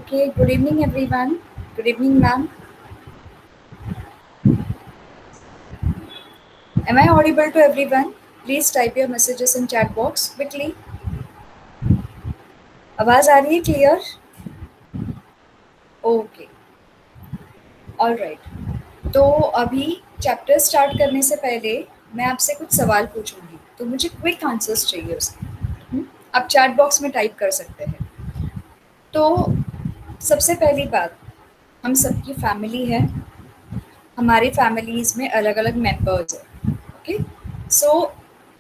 Okay, good evening everyone. Good evening, ma'am. Am I audible to everyone? Please type your messages in chat box quickly. आवाज आ रही है clear? Okay, alright. तो अभी chapter start करने से पहले मैं आपसे कुछ सवाल पूछूंगी, तो मुझे क्विक आंसर्स चाहिए उसके। आप चैट बॉक्स में टाइप कर सकते हैं। तो सबसे पहली बात, हम सबकी फैमिली है, हमारी फैमिलीज में अलग अलग मेंबर्स हैं। ओके, सो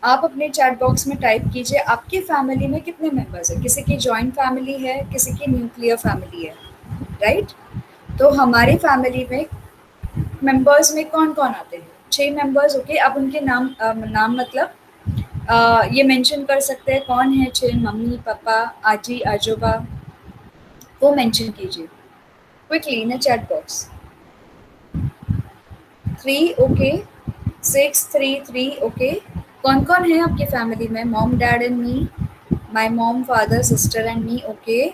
आप अपने चैट बॉक्स में टाइप कीजिए आपकी फैमिली में कितने मेंबर्स हैं। किसी की जॉइंट फैमिली है, किसी की न्यूक्लियर फैमिली है, राइट? तो हमारी फैमिली में मेंबर्स में कौन कौन आते हैं? 6 मेंबर्स। ओके, आप उनके नाम मतलब ये मेंशन कर सकते हैं कौन है 6। मम्मी पापा, आजी आजोबा, वो मेंशन कीजिए quickly in chat box. 3, okay. 6, 3, 3, okay. कौन कौन है आपकी फैमिली में? Mom dad and me, my mom father sister and me, okay.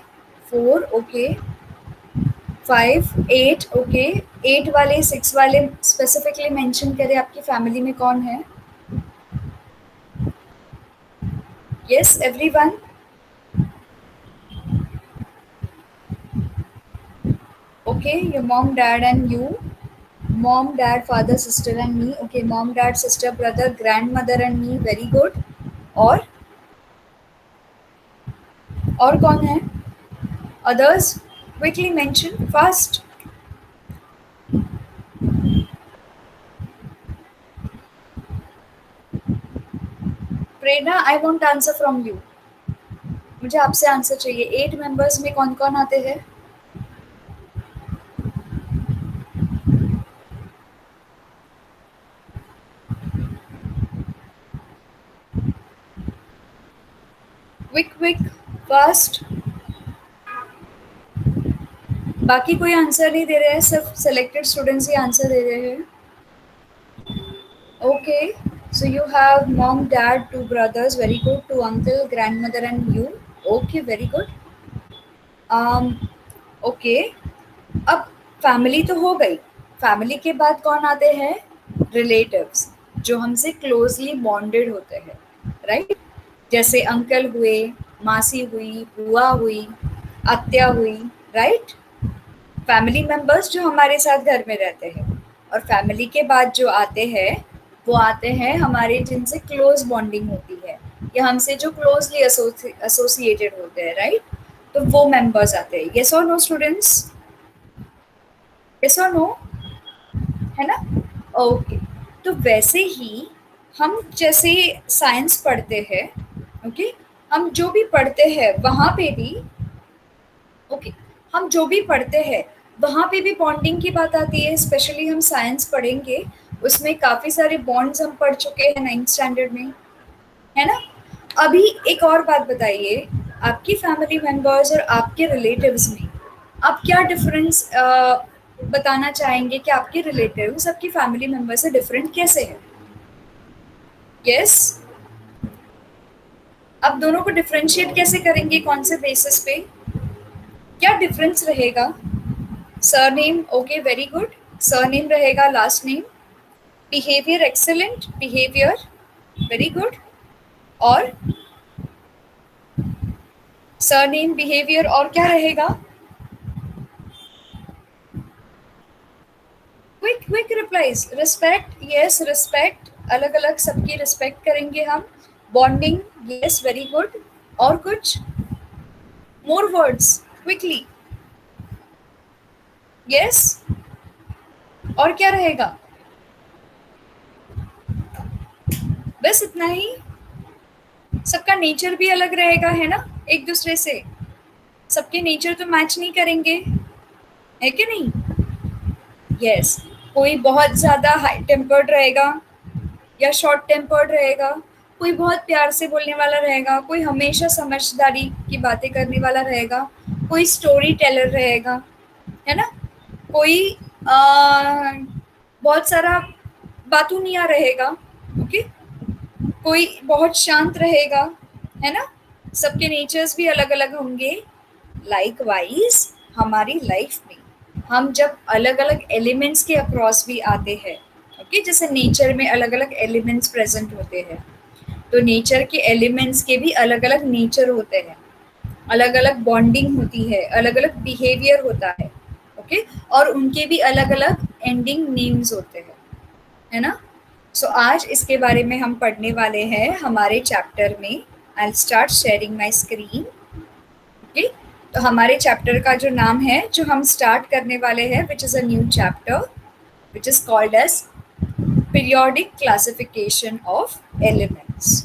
4, okay. 5, 8, okay. 8 वाले 6 वाले स्पेसिफिकली मेंशन करें आपकी फैमिली में कौन है। Yes everyone? Okay, your mom dad and you, mom dad father sister and me, okay. Mom dad sister brother grand mother and me, very good. और कौन है? Others quickly mention fast. Prerna, I want answer from you. मुझे आपसे answer चाहिए। 8 members में कौन कौन आते हैं? Quick quick, fast. बाकी कोई आंसर नहीं दे रहे हैं, सिर्फ सिलेक्टेड स्टूडेंट्स ही आंसर दे रहे हैं। Okay, so you have mom dad, 2 brothers, very good. 2 uncle, grandmother and you, okay, very good. Okay, अब फैमिली तो हो गई। फैमिली के बाद कौन आते हैं? रिलेटिव्स, जो हमसे क्लोजली बॉन्डेड होते हैं, राइट? जैसे अंकल हुए, मासी हुई, बुआ हुई, आत्या हुई, राइट? फैमिली मेंबर्स जो हमारे साथ घर में रहते हैं। और फैमिली के बाद जो आते हैं, वो आते हैं हमारे जिनसे क्लोज बॉन्डिंग होती है, या हमसे जो क्लोजली एसोसिएटेड होते हैं, राइट? तो वो मेंबर्स आते हैं। यस और नो स्टूडेंट्स? यस और नो, है ना? ओके, तो वैसे ही हम जैसे साइंस पढ़ते हैं, ओके, हम जो भी पढ़ते हैं वहाँ पे भी, ओके, हम जो भी पढ़ते हैं वहाँ पे भी बॉन्डिंग की बात आती है। स्पेशली हम साइंस पढ़ेंगे, उसमें काफ़ी सारे बॉन्ड्स हम पढ़ चुके हैं 9th स्टैंडर्ड में, है ना? अभी एक और बात बताइए, आपकी फैमिली मेंबर्स और आपके रिलेटिव्स में आप क्या डिफरेंस बताना चाहेंगे कि आपके रिलेटिव्स आपकी फैमिली मेंबर से डिफरेंट कैसे हैं? यस, आप दोनों को डिफरेंशिएट कैसे करेंगे? कौन से बेसिस पे? क्या डिफरेंस रहेगा? Surname, okay, very good. Surname रहेगा, last name. Behaviour, excellent. Behaviour, very good. और सरनेम, बिहेवियर, और क्या रहेगा? Quick quick replies. Respect, yes, respect, अलग अलग सबकी रिस्पेक्ट करेंगे हम। Bonding, yes, very good. और कुछ मोर वर्ड्स क्विकली? यस, और क्या रहेगा? बस इतना ही? सबका नेचर भी अलग रहेगा, है ना, एक दूसरे से? सबके नेचर तो मैच नहीं करेंगे, है कि नहीं? यस, कोई बहुत ज़्यादा हाई टेम्पर्ड रहेगा या शॉर्ट टेम्पर्ड रहेगा, कोई बहुत प्यार से बोलने वाला रहेगा, कोई हमेशा समझदारी की बातें करने वाला रहेगा, कोई स्टोरी टेलर रहेगा, है ना? कोई बहुत सारा बातूनिया रहेगा, ओके? कोई बहुत शांत रहेगा, है ना? सबके नेचर्स भी अलग अलग होंगे। लाइकवाइज हमारी लाइफ में हम जब अलग अलग एलिमेंट्स के अक्रॉस भी आते हैं, ओके, जैसे नेचर में अलग अलग एलिमेंट्स प्रेजेंट होते हैं, तो नेचर के एलिमेंट्स के भी अलग अलग नेचर होते हैं, अलग अलग बॉन्डिंग होती है, अलग अलग बिहेवियर होता है, ओके, और उनके भी अलग अलग एंडिंग नेम्स होते हैं, है ना। सो आज इसके बारे में हम पढ़ने वाले हैं हमारे चैप्टर में। I start sharing my screen, okay. तो हमारे चैप्टर का जो नाम है जो हम स्टार्ट करने वाले हैं, which is a new chapter which is called as periodic classification of elements,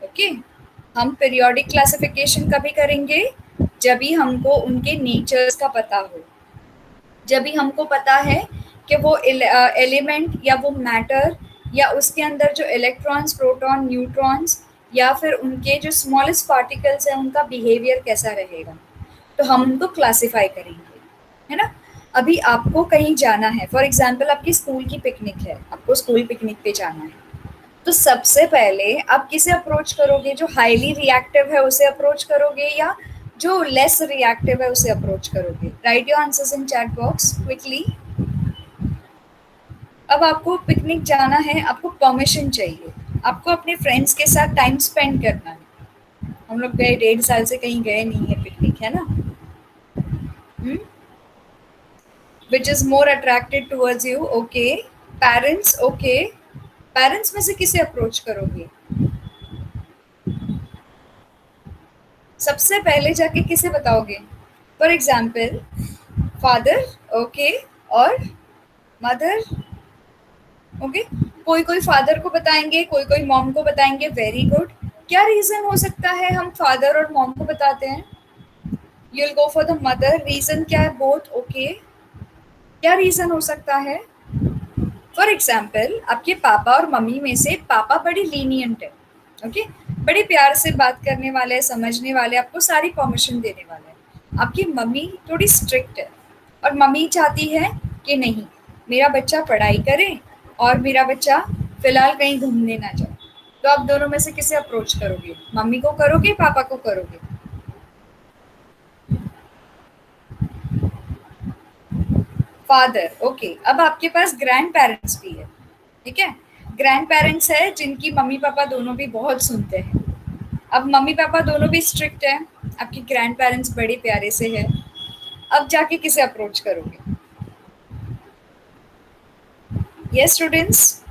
okay. हम पीरियोडिक क्लासिफिकेशन कभी करेंगे जब भी हमको उनके नेचर्स का पता हो, जब भी हमको पता है कि वो एलिमेंट या वो मैटर या उसके अंदर जो इलेक्ट्रॉन्स, प्रोटॉन, न्यूट्रॉन्स या फिर उनके जो स्मॉलेस्ट पार्टिकल्स हैं उनका बिहेवियर कैसा रहेगा, तो हम उनको क्लासिफाई करेंगे, है ना। अभी आपको कहीं जाना है, फॉर एग्जाम्पल आपकी स्कूल की पिकनिक है, आपको स्कूल पिकनिक पे जाना है, तो सबसे पहले आप किसे अप्रोच करोगे? जो हाईली रिएक्टिव है उसे अप्रोच करोगे या जो लेस रिएक्टिव है उसे अप्रोच करोगे? Right your answers in chat box quickly. अब आपको पिकनिक जाना है, आपको परमिशन चाहिए, आपको अपने फ्रेंड्स के साथ टाइम स्पेंड करना है। हम लोग गए 1.5 साल से कहीं गए नहीं है पिकनिक, है ना। Which is more attracted towards you? Okay, parents, okay, parents में से किसे अप्रोच करोगे? सबसे पहले जाके किसे बताओगे? फॉर एग्जाम्पल फादर, ओके, और मदर, ओके। कोई कोई फादर को बताएंगे, कोई कोई मॉम को बताएंगे, वेरी गुड। क्या रीजन हो सकता है हम फादर और मॉम को बताते हैं? You will go for the mother, reason क्या है? Both, okay. क्या रीजन हो सकता है? फॉर एग्जाम्पल आपके पापा और मम्मी में से पापा बड़े लीनियंट है, ओके, बड़े प्यार से बात करने वाले हैं, समझने वाले, आपको सारी परमिशन देने वाले हैं। आपकी मम्मी थोड़ी स्ट्रिक्ट है और मम्मी चाहती है कि नहीं, मेरा बच्चा पढ़ाई करे और मेरा बच्चा फिलहाल कहीं घूमने ना जाए, तो आप दोनों में से किसे अप्रोच करोगे? मम्मी को करोगे, पापा को करोगे? Father, okay. अब आपके पास ग्रैंड पेरेंट्स भी है, ठीक है, ग्रैंड पेरेंट्स है जिनकी मम्मी पापा दोनों भी बहुत सुनते हैं। अब मम्मी पापा दोनों भी स्ट्रिक्ट है, आपके ग्रैंड पेरेंट्स बड़े प्यारे से है, अब जाके किसे अप्रोच करोगे? Yes students,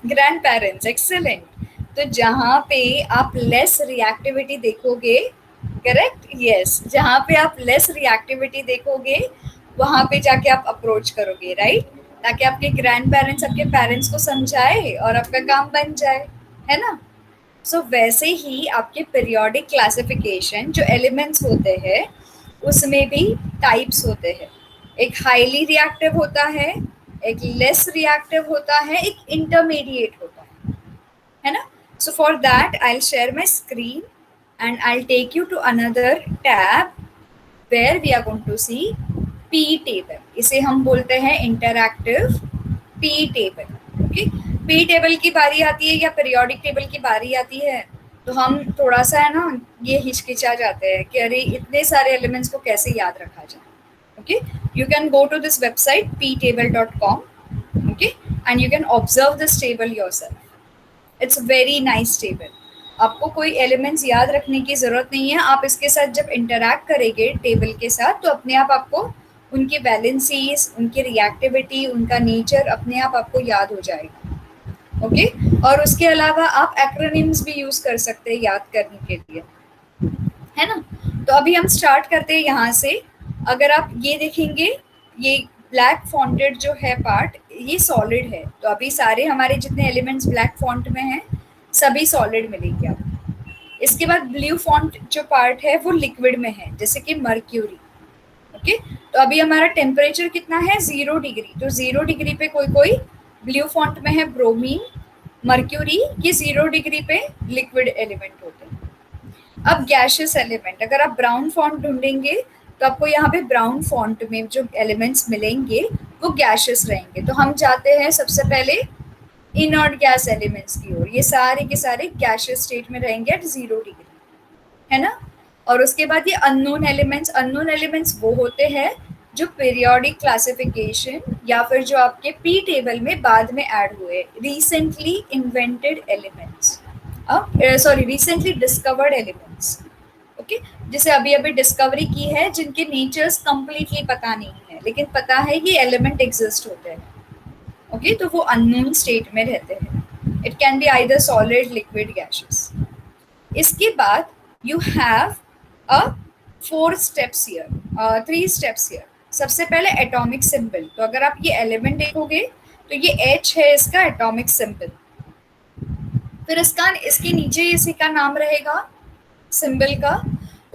grand parents, excellent. तो जहाँ पे आप लेस रिएक्टिविटी देखोगे, करेक्ट, यस, जहाँ पे आप लेस रिएक्टिविटी देखोगे वहाँ पे जाके आप अप्रोच करोगे, राइट, ताकि आपके ग्रैंड पेरेंट्स आपके पेरेंट्स को समझाए और आपका काम बन जाए, है ना। सो वैसे ही आपके पीरियोडिक क्लासिफिकेशन जो एलिमेंट्स होते हैं उसमें भी टाइप्स होते हैं। एक हाईली रिएक्टिव होता है, एक लेस रिएक्टिव होता है, एक इंटरमीडिएट होता है ना। So for that I will share my screen and I will take you to another tab where we are going to see P table. इसे हम बोलते हैं interactive P table, okay. P table की बारी आती है या पीरियोडिक टेबल की बारी आती है तो हम थोड़ा सा है ना ये हिचकिचा जाते हैं कि अरे इतने सारे एलिमेंट्स को कैसे याद रखा जाए, okay. You can go to this website ptable.com, okay, and you can observe this table yourself. It's a very nice table. आपको कोई एलिमेंट्स याद रखने की ज़रूरत नहीं है, आप इसके साथ जब इंटरैक्ट करेंगे टेबल के साथ तो अपने आप आपको उनकी वैलेंसीज, उनकी रिएक्टिविटी, उनका नेचर अपने आप आपको याद हो जाएगा, ओके। और उसके अलावा आप एक्रोनिम्स भी यूज़ कर सकते हैं याद करने के लिए, है ना। तो अभी हम स्टार्ट करते हैं यहाँ से। अगर आप ये देखेंगे, ये ब्लैक फॉन्टेड जो है पार्ट ये सॉलिड है, तो अभी सारे हमारे जितने एलिमेंट्स ब्लैक फॉन्ट में हैं सभी सॉलिड मिलेंगे आपको। इसके बाद ब्लू फॉन्ट जो पार्ट है वो लिक्विड में है, जैसे कि मर्क्यूरी, ओके। तो अभी हमारा टेम्परेचर कितना है? 0 डिग्री, तो 0 डिग्री पे कोई कोई ब्लू फॉन्ट में है ब्रोमीन, मर्क्यूरी, ये 0 डिग्री पे लिक्विड एलिमेंट होते हैं। अब गैशियस एलिमेंट, अगर आप ब्राउन फॉन्ट ढूंढेंगे तो आपको यहाँ पे ब्राउन फॉन्ट में जो एलिमेंट्स मिलेंगे वो गैशियस रहेंगे। तो हम जाते हैं सबसे पहले इनर्ट गैस एलिमेंट्स की ओर, ये सारे के सारे गैशियस स्टेट में रहेंगे एट 0 डिग्री, है ना। और उसके बाद ये अननोन एलिमेंट्स वो होते हैं जो पीरियोडिक क्लासिफिकेशन या फिर जो आपके पी टेबल में बाद में ऐड हुए, recently invented elements, sorry recently discovered elements. Okay, जिसे अभी अभी डिस्कवरी की है, जिनके नेचर्स कंप्लीटली पता नहीं है, लेकिन पता है कि एलिमेंट एग्जिस्ट होते हैं। ओके, तो वो अननोन स्टेट में रहते हैं। It can be either solid, liquid, gases. इसके बाद you have a 4 steps here, 3 steps here. सबसे पहले एटॉमिक सिंबल। तो अगर आप ये एलिमेंट देखोगे तो ये H है इसका एटॉमिक सिंबल। फिर इसके नीचे इसी का नाम रहेगा सिंबल का।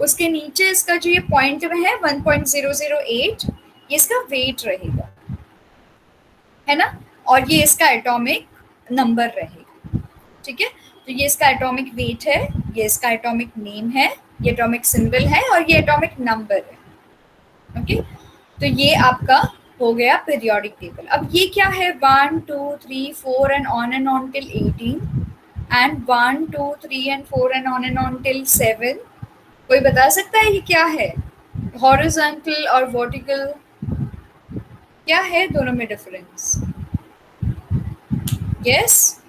उसके नीचे इसका जो ये पॉइंट में है 1.008, ये इसका वेट रहेगा, है ना। और ये इसका एटॉमिक नंबर रहेगा। ठीक है, तो ये इसका एटॉमिक वेट है, ये इसका एटॉमिक नेम है, ये एटॉमिक सिंबल है और ये एटॉमिक नंबर है। ओके, तो ये आपका हो गया पीरियोडिक टेबल। अब ये क्या है? 1 2 3 4 and on till 18 and 1 2 3 and 4 and on till 7। कोई बता सकता है ये क्या है? हॉरिजॉन्टल और वर्टिकल, क्या है दोनों में डिफरेंस? यस,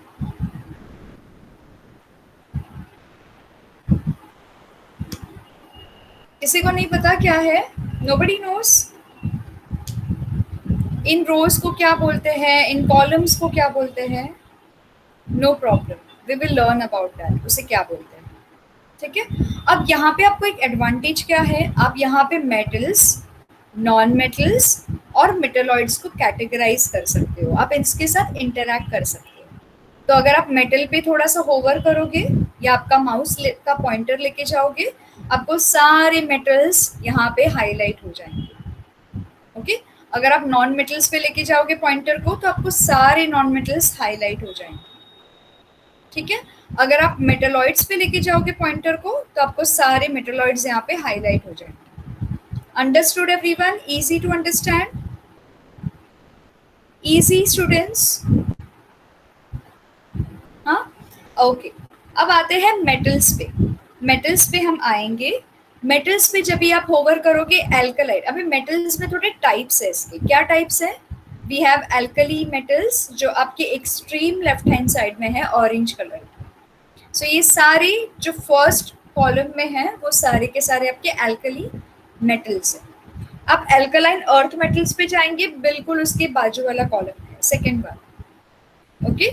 किसी को नहीं पता क्या है? Nobody nose. इन रोज को क्या बोलते हैं, इन कॉलम्स को क्या बोलते हैं? No problem, we will learn about that, उसे क्या बोलते हैं। ठीक है, अब यहाँ पे आपको एक एडवांटेज क्या है, आप यहाँ पे मेटल्स, नॉन मेटल्स और मेटलॉइड्स को कैटेगराइज कर सकते हो, आप इसके साथ इंटरैक्ट कर सकते हो। तो अगर आप मेटल पे थोड़ा सा होवर करोगे या आपका माउस का पॉइंटर लेके जाओगे, आपको सारे मेटल्स यहाँ पे हाईलाइट हो जाएंगे। ओके, अगर आप नॉन मेटल्स पे लेके जाओगे पॉइंटर को तो आपको सारे नॉन मेटल्स हाईलाइट हो जाएंगे। ठीक है, अगर आप मेटलॉइड्स पे लेके जाओगे पॉइंटर को तो आपको सारे मेटलॉइड्स यहाँ पे हाईलाइट हो जाएंगे। Understood everyone? Easy to understand? Easy students? हाँ, ओके। अब आते हैं मेटल्स पे। मेटल्स पे हम आएंगे। मेटल्स पे जब भी आप होवर करोगे, एल्कलाइड। अभी मेटल्स में थोड़े टाइप्स है इसके। क्या टाइप्स है? वी हैव एल्कली मेटल्स जो आपके एक्सट्रीम लेफ्ट हैंड साइड में है ऑरेंज कलर। सो ये सारे जो फर्स्ट कॉलम में है वो सारे के सारे आपके एल्कली मेटल्स है। आप एल्कलाइन अर्थ मेटल्स पे जाएंगे, बिल्कुल उसके बाजू वाला कॉलम है, सेकेंड वाला। ओके,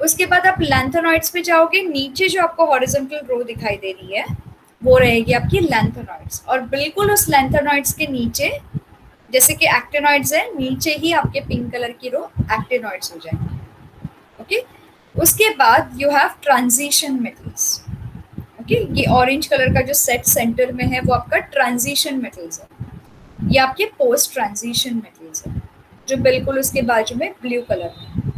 उसके बाद आप लैंथेनॉइड्स पे जाओगे, नीचे जो आपको हॉरिजॉन्टल रो दिखाई दे रही है वो रहेगी आपकी लैंथेनॉइड्स, और बिल्कुल उस लैंथेनॉइड्स के नीचे, जैसे कि एक्टिनॉइड्स है, नीचे ही आपके पिंक कलर की रो एक्टिनॉइड्स हो जाएंगे। ओके, उसके बाद you have transition metals. Okay, ये ऑरेंज कलर का जो सेट सेंटर में है वो आपका ट्रांजिशन मेटल्स है, ये आपके पोस्ट ट्रांजिशन मेटल्स है जो बिल्कुल उसके बाजू में ब्लू कलर में।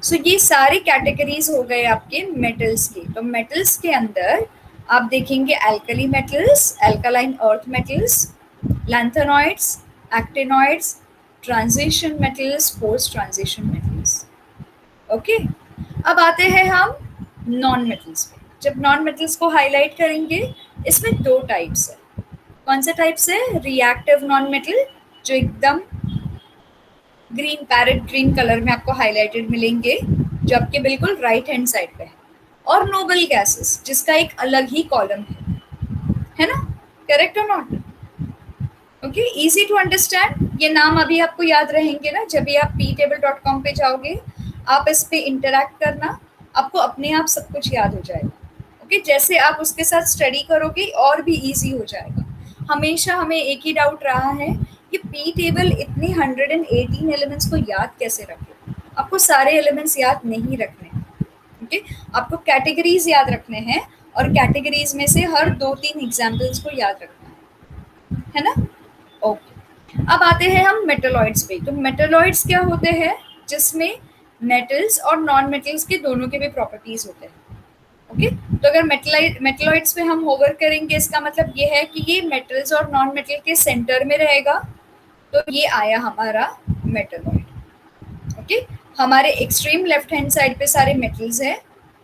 सो ये सारे कैटेगरीज हो गए आपके मेटल्स के। तो मेटल्स के अंदर आप देखेंगे alkali metals, alkaline earth metals, lanthanoids, actinoids, transition metals, post transition metals. Okay, अब आते हैं हम नॉन मेटल्स पे। जब नॉन मेटल्स को हाईलाइट करेंगे, इसमें 2 टाइप्स है। कौन से टाइप्स है? रिएक्टिव नॉन मेटल जो एकदम ग्रीन, पैरेट ग्रीन कलर में आपको हाईलाइटेड मिलेंगे, जो आपके बिल्कुल राइट हैंड साइड पे है, और नोबल गैसेस जिसका एक अलग ही कॉलम है ना? करेक्ट और not? Okay, easy to understand. ये नाम अभी आपको याद रहेंगे ना, जब भी आप ptable.com पे जाओगे, आप इस पे इंटरैक्ट करना, आपको अपने आप सब कुछ याद हो जाएगा। ओके, जैसे आप उसके साथ स्टडी करोगे और भी इजी हो जाएगा। हमेशा हमें एक ही डाउट रहा है कि पी टेबल इतने 118 एलिमेंट्स को याद कैसे रखे। आपको सारे एलिमेंट्स याद नहीं रखने हैं। ओके, आपको कैटेगरीज याद रखने हैं, और कैटेगरीज में से हर 2-3 एग्जाम्पल्स को याद रखना है ना? ओके, अब आते हैं हम मेटलॉइड्स पे। तो मेटलॉइड्स क्या होते हैं? जिसमें मेटल्स और नॉन मेटल्स के दोनों के भी प्रॉपर्टीज होते हैं। ओके, तो अगर मेटलॉइड्स पे हम होवर करेंगे, इसका मतलब ये है कि ये मेटल्स और नॉन मेटल के सेंटर में रहेगा, तो ये आया हमारा मेटलॉइड। ओके, हमारे एक्सट्रीम लेफ्ट हैंड साइड पे सारे मेटल्स है,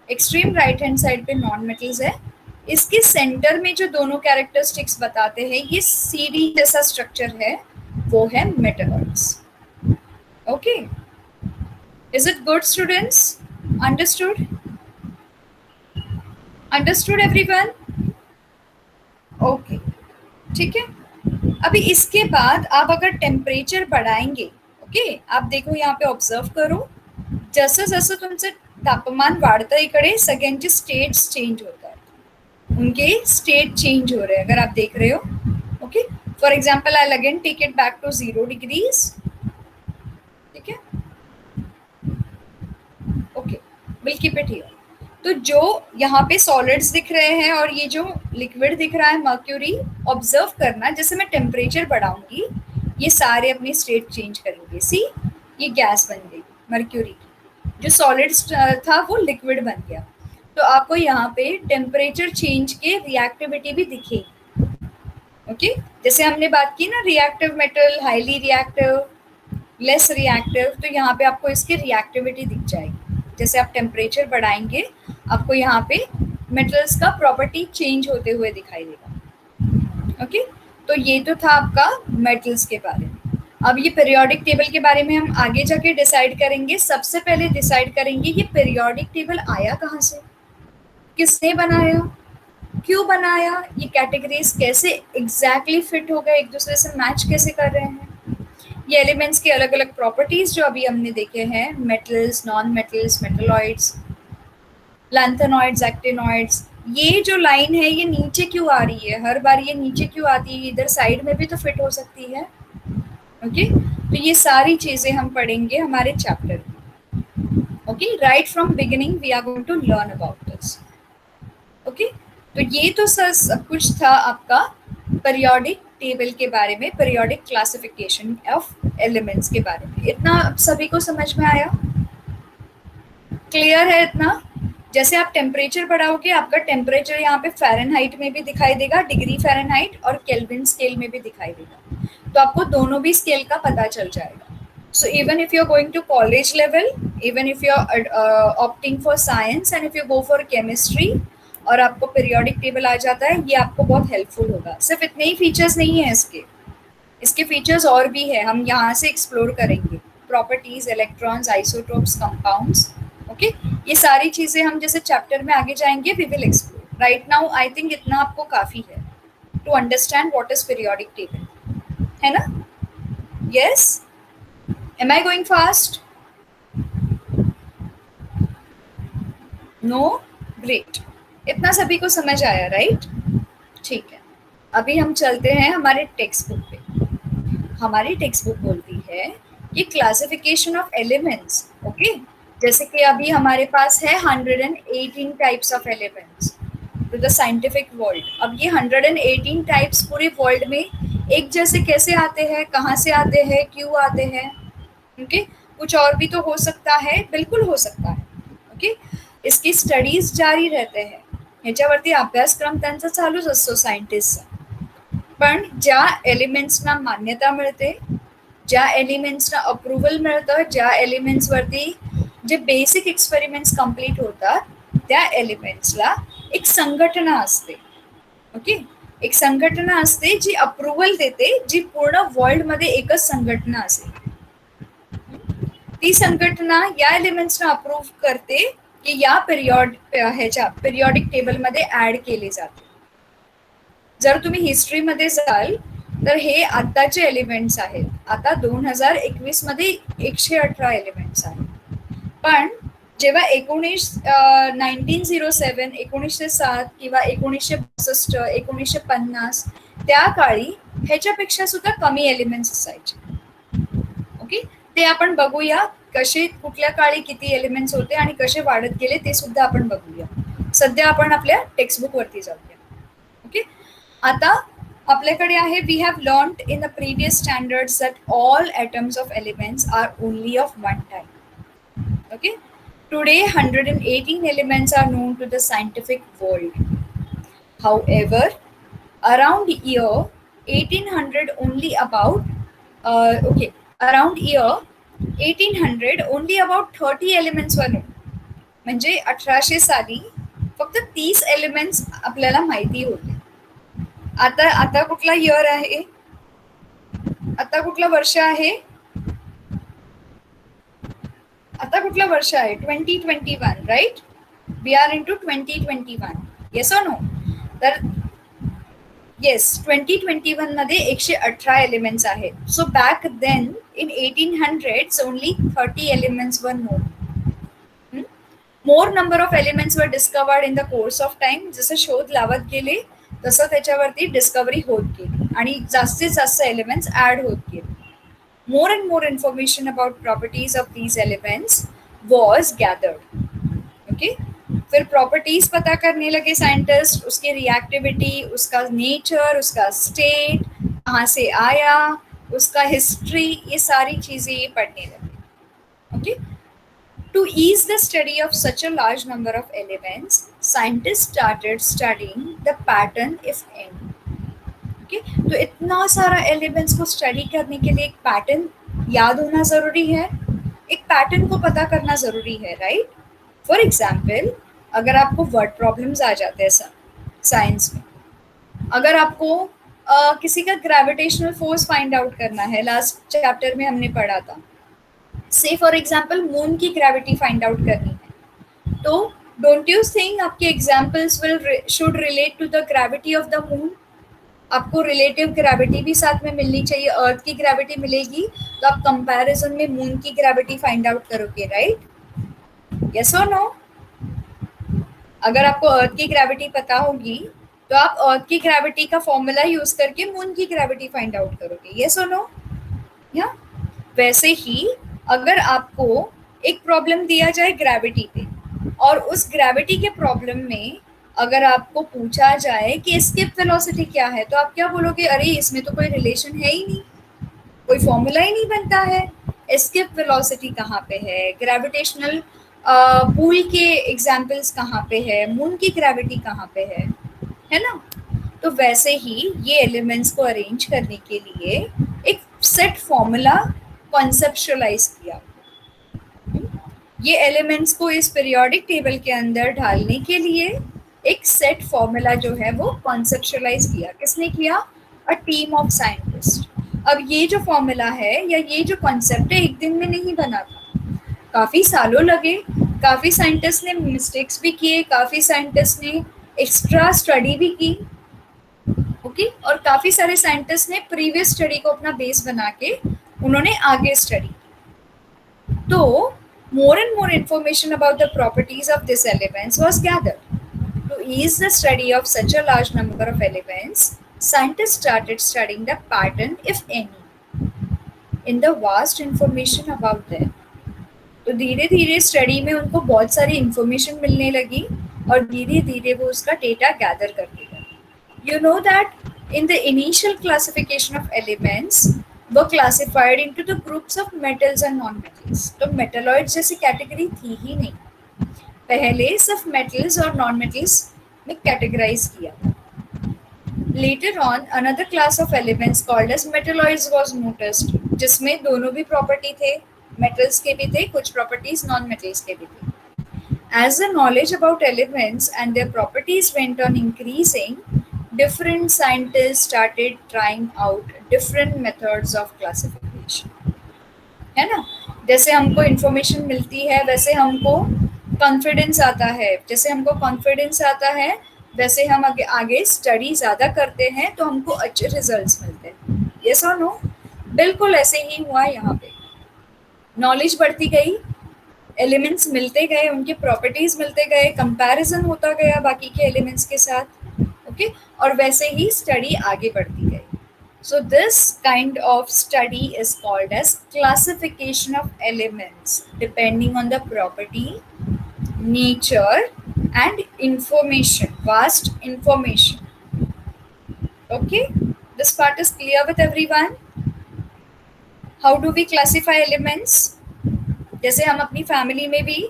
एक्सट्रीम राइट हैंड साइड पे नॉन मेटल्स है, इसके सेंटर में जो दोनों कैरेक्टरिस्टिक्स बताते हैं, ये सीडी जैसा स्ट्रक्चर है, वो है metalloids. Okay, is it good students? Understood? Understood everyone? Okay, ठीक है. अभी इसके बाद आप अगर टेम्परेचर बढ़ाएंगे, ओके, आप देखो यहाँ पे ऑब्जर्व करो, जसं जसं तुमचं तापमान वाढतं इकडे सगळ्यांचे स्टेट्स चेंज होत आहेत, उनके स्टेट चेंज हो रहे हैं, अगर आप देख रहे हो. Okay, for example I again take it back to 0 degrees. ठीक है, okay, will keep it here. तो जो यहाँ पे सॉलिड्स दिख रहे हैं और ये जो लिक्विड दिख रहा है मर्क्यूरी, ऑब्जर्व करना, जैसे मैं टेम्परेचर बढ़ाऊंगी ये सारे अपनी स्टेट चेंज करेंगे. सी, ये गैस बन गई मर्क्यूरी की, जो सॉलिड्स था वो लिक्विड बन गया. तो आपको यहाँ पे टेम्परेचर चेंज के रिएक्टिविटी भी दिखेगी. ओके, जैसे हमने बात की ना, reactive metal, highly reactive, less reactive, तो यहाँ पे आपको इसकी रिएक्टिविटी दिख जाएगी. जैसे आप टेम्परेचर बढ़ाएंगे आपको यहाँ पे मेटल्स का प्रॉपर्टी चेंज होते हुए दिखाई देगा. ओके, तो ये तो था आपका मेटल्स के बारे में. अब ये पीरियोडिक टेबल के बारे में हम आगे जाके डिसाइड करेंगे. सबसे पहले डिसाइड करेंगे ये पीरियोडिक टेबल आया कहाँ से, किसने बनाया, क्यों बनाया, ये कैटेगरीज कैसे एग्जैक्टली फिट हो गए, एक दूसरे से मैच कैसे कर रहे हैं, ये एलिमेंट्स के अलग अलग प्रॉपर्टीज जो अभी हमने देखे हैं, metals, non metals, metalloids, lanthanoids, actinoids. ये जो लाइन है ये नीचे क्यों आ रही है, हर बार ये नीचे क्यों आती है, इधर साइड में भी तो फिट हो सकती है. ओके, तो ये सारी चीजें हम पढ़ेंगे हमारे चैप्टर में. Okay, right from beginning we are going to learn about this. Okay, तो ये तो सब कुछ था आपका पीरियोडिक टेबल के बारे में, पीरियोडिक क्लासिफिकेशन ऑफ एलिमेंट्स के बारे में. इतना सभी को समझ में आया? क्लियर है इतना? जैसे आप टेम्परेचर बढ़ाओगे आपका टेम्परेचर यहाँ पे फ़ारेनहाइट में भी दिखाई देगा, डिग्री फ़ारेनहाइट, और केल्विन स्केल में भी दिखाई देगा. तो आपको दोनों भी स्केल का पता चल जाएगा. So even if you're going to college level, even if you're opting for science and if you go for chemistry और आपको पीरियोडिक टेबल आ जाता है, ये आपको बहुत हेल्पफुल होगा. सिर्फ इतने ही फीचर्स नहीं है इसके फीचर्स और भी है, हम यहाँ से एक्सप्लोर करेंगे. Properties, electrons, isotopes, compounds. Okay, ये सारी चीज़ें हम जैसे चैप्टर में आगे जाएंगे we will explore. Right now I think इतना आपको काफ़ी है to understand what is periodic table, है ना? Yes? Am I going fast? No? Great. इतना सभी को समझ आया, राइट? ठीक है, अभी हम चलते हैं हमारे टेक्स्ट बुक पे. हमारी टेक्स्ट बुक बोलती है कि क्लासिफिकेशन ऑफ एलिमेंट्स. ओके, जैसे कि अभी हमारे पास है 118 types of elements to the scientific world. अब ये 118 टाइप्स पूरे वर्ल्ड में एक जैसे कैसे आते हैं, कहाँ से आते हैं, क्यों आते हैं? ओके, कुछ और भी तो हो सकता है, बिल्कुल हो सकता है. ओके, इसकी स्टडीज जारी रहते हैं, ह्याच्यावरती अभ्यासक्रम त्यांचा चालूच असतो सायंटिस्टचा. पण ज्या एलिमेंट्सना मान्यता मिळते, ज्या एलिमेंट्सना अप्रूव्हल मिळतं, ज्या एलिमेंट्सवरती जे बेसिक एक्सपेरिमेंट्स कंप्लीट होतात, त्या एलिमेंट्सला एक संघटना असते. ओके, एक संघटना असते जी अप्रूव्हल देते, जी पूर्ण वर्ल्डमध्ये एकच संघटना असेल. ती संघटना या एलिमेंट्सना अप्रूव्ह करते की या पिरियोडिक टेबलमध्ये ऍड केले जाते. जर तुम्ही हिस्ट्रीमध्ये जाल तर हे आताचे एलिमेंट्स आहेत. आता 2021 मध्ये 118 एलिमेंट्स आहेत. पण जेव्हा 1907, 1907 किंवा 1962, 1950 त्या काळी ह्याच्यापेक्षा सुद्धा कमी एलिमेंट्स असायचे. ओके, ते आपण बघूया कसे कुठल्या काळी किती एलिमेंट्स होते आणि कसे वाढत गेले ते सुद्धा आपण बघूया. सध्या आपण आपल्या टेक्स्टबुक वरती जाऊया. ओके, आता आपल्याकडे आहे, we have learned in the previous standards that all atoms of elements are only of one type. Okay, today 118 elements are known to the scientific world. However, around year 1800 only around year 1800 only about 30 elements were known. म्हणजे 1800 साली फक्त फक्त 30 elements आपल्याला माहिती होते. आता आता कुठला इयर आहे, आता कुठलं वर्ष आहे, आता कुठलं वर्ष आहे, 2021, right? We are into 2021. Yes और नो? तर येस, 2021 मध्ये 118 एलिमेंट्स आहेत. So back then in 1800s only 30 elements were known. More number of elements were discovered in the course of time. जसं शोध लावत गेले तसं त्याच्यावरती डिस्कवरी होत गेली आणि जास्तीत जास्त एलिमेंट्स ऍड होत गेले. More and more information about properties of these elements was gathered. Okay? फिर प्रॉपर्टीज पता करने लगे साइंटिस्ट, उसकी रिएक्टिविटी, उसका नेचर, उसका स्टेट, कहाँ से आया, उसका हिस्ट्री, ये सारी चीजें ये पढ़ने लगे. Okay? To ease the study of such a large number of elements, scientists started studying the pattern, if any. Okay? तो इतना सारा एलिमेंट्स को स्टडी करने के लिए एक पैटर्न याद होना जरूरी है, एक पैटर्न को पता करना जरूरी है, राइट? फॉर एग्जाम्पल, अगर आपको वर्ड प्रॉब्लम्स आ जाते हैं साइंस में, अगर आपको किसी का ग्रेविटेशनल फोर्स फाइंड आउट करना है, लास्ट चैप्टर में हमने पढ़ा था, से फॉर एग्जाम्पल मून की ग्रेविटी फाइंड आउट करनी है, तो डोंट यू थिंक आपके examples should relate to the gravity of the moon? आपको रिलेटिव ग्रेविटी भी साथ में मिलनी चाहिए. अर्थ की ग्रेविटी मिलेगी तो आप कंपैरिजन में मून की ग्रेविटी फाइंड आउट करोगे, राइट? यस और नो? अगर आपको अर्थ की ग्रेविटी पता होगी तो आप अर्थ की ग्रेविटी का फॉर्मूला यूज करके मून की ग्रेविटी फाइंड आउट करोगे. यस और नो? या वैसे ही अगर आपको एक प्रॉब्लम दिया जाए ग्रेविटी पे, और उस ग्रेविटी के प्रॉब्लम में अगर आपको पूछा जाए कि एस्केप वेलोसिटी क्या है, तो आप क्या बोलोगे? अरे इसमें तो कोई रिलेशन है ही नहीं, कोई फॉर्मूला ही नहीं बनता है. एस्केप वेलोसिटी कहाँ पे है, ग्रेविटेशनल पूल के एग्जाम्पल्स कहाँ पे है, मून की ग्रेविटी कहाँ पे है ना? तो वैसे ही ये एलिमेंट्स को अरेंज करने के लिए एक सेट फॉर्मूला कॉन्सेप्चुअलाइज किया. ये एलिमेंट्स को इस पीरियोडिक टेबल के अंदर ढालने के लिए एक सेट फॉर्मूला जो है वो कॉन्सेप्चुअलाइज किया. किसने किया? A team of scientist. अब ये जो फॉर्मूला है या ये जो कॉन्सेप्ट है एक दिन में नहीं बना था, काफी सालों लगे. काफी साइंटिस्ट ने मिस्टेक्स भी किए, काफी साइंटिस्ट ने एक्स्ट्रा स्टडी भी की. ओके? और काफी सारे साइंटिस्ट ने प्रीवियस स्टडी को अपना बेस बना के उन्होंने आगे स्टडी की. तो more and more information about the properties of these elements was gathered. To ease the study of such a large number of elements, scientists started studying the pattern, if any, in the vast information about them. तो धीरे धीरे study में उनको बहुत सारी information मिलने लगी और धीरे धीरे वो उसका डेटा गैदर करने लगे. You know that in the initial classification of elements were classified into the groups of metals and non-metals. तो मेटलॉइड जैसी कैटेगरी थी ही नहीं, पहले सिर्फ मेटल्स और नॉन मेटल्स में कैटेगराइज किया. Later on, another class of elements called as metalloids was noticed, जिसमें दोनों भी प्रॉपर्टी थे, मेटल्स के भी थे, कुछ प्रॉपर्टीज नॉन मेटल्स के भी थे. As the knowledge about elements and their properties went on increasing, different scientists started trying out different methods of classification. है ना? जैसे हमको इंफॉर्मेशन मिलती है वैसे हमको कॉन्फिडेंस आता है, जैसे हमको कॉन्फिडेंस आता है वैसे हम आगे स्टडी ज़्यादा करते हैं तो हमको अच्छे रिजल्ट्स मिलते हैं. यस और नो? बिल्कुल ऐसे ही हुआ यहाँ पे. नॉलेज बढ़ती गई, एलिमेंट्स मिलते गए, उनके प्रॉपर्टीज मिलते गए, कंपैरिजन होता गया बाकी के एलिमेंट्स के साथ. ओके? और वैसे ही स्टडी आगे बढ़ती गई. So this kind of study is called as classification of elements depending on the property, nature and information, vast information. Okay? This part is clear with everyone? How do we classify elements? जैसे हम अपनी family में भी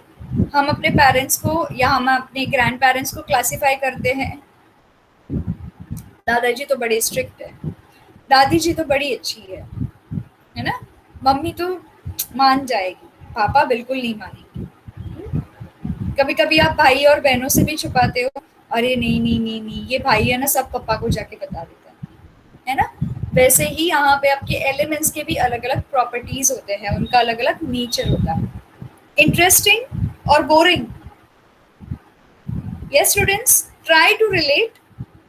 हम अपने parents को या हम अपने ग्रैंड पेरेंट्स को क्लासीफाई करते हैं. दादाजी तो बड़े स्ट्रिक्ट है, दादी जी तो बड़ी अच्छी है ना, मम्मी तो मान जाएगी, पापा बिल्कुल नहीं मानेंगे. कभी कभी आप भाई और बहनों से भी छुपाते हो, अरे नहीं नहीं नहीं नहीं ये भाई है ना, सब पापा को जाके बता देता है ना। वैसे ही यहाँ पे आपके एलिमेंट्स के भी अलग अलग प्रॉपर्टीज होते हैं, उनका अलग अलग नेचर होता है। इंटरेस्टिंग और boring? Yes, students, try to relate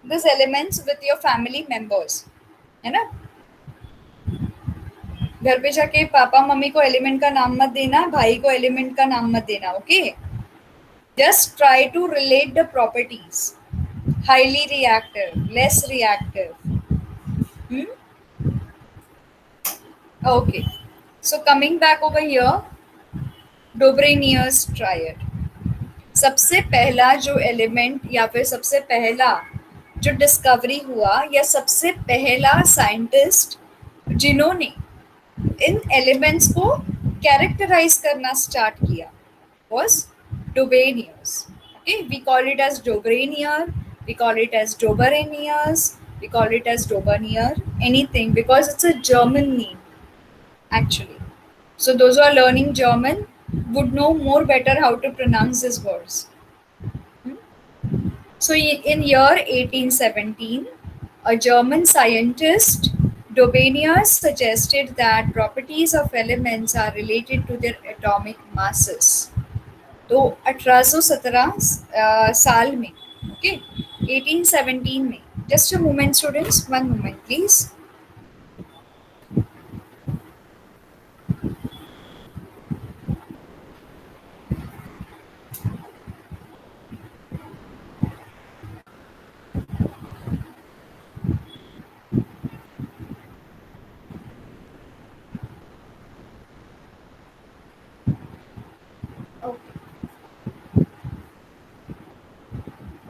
these elements with your family members, है ना। घर पे जाके पापा मम्मी को एलिमेंट का नाम मत देना, भाई को एलिमेंट का नाम मत देना, okay. Just try to relate the properties, highly reactive, less reactive. Okay, so coming back over here, Dobereiner's triad. सबसे पहला जो एलिमेंट या फिर सबसे पहला जो डिस्कवरी हुआ, या सबसे पहला साइंटिस्ट जिन्होंने इन एलिमेंट्स को कैरेक्टराइज करना स्टार्ट किया was Dobenius. Okay, we call it as Dobrenier, we call it as Doberenius, we call it as Dobenier, anything, because it's a German name actually. So those who are learning German would know more better how to pronounce these words. So in year 1817, a German scientist, Dobenius, suggested that properties of elements are related to their atomic masses. तो 1817 साल में, okay, 1817 में, just a moment students, one moment please.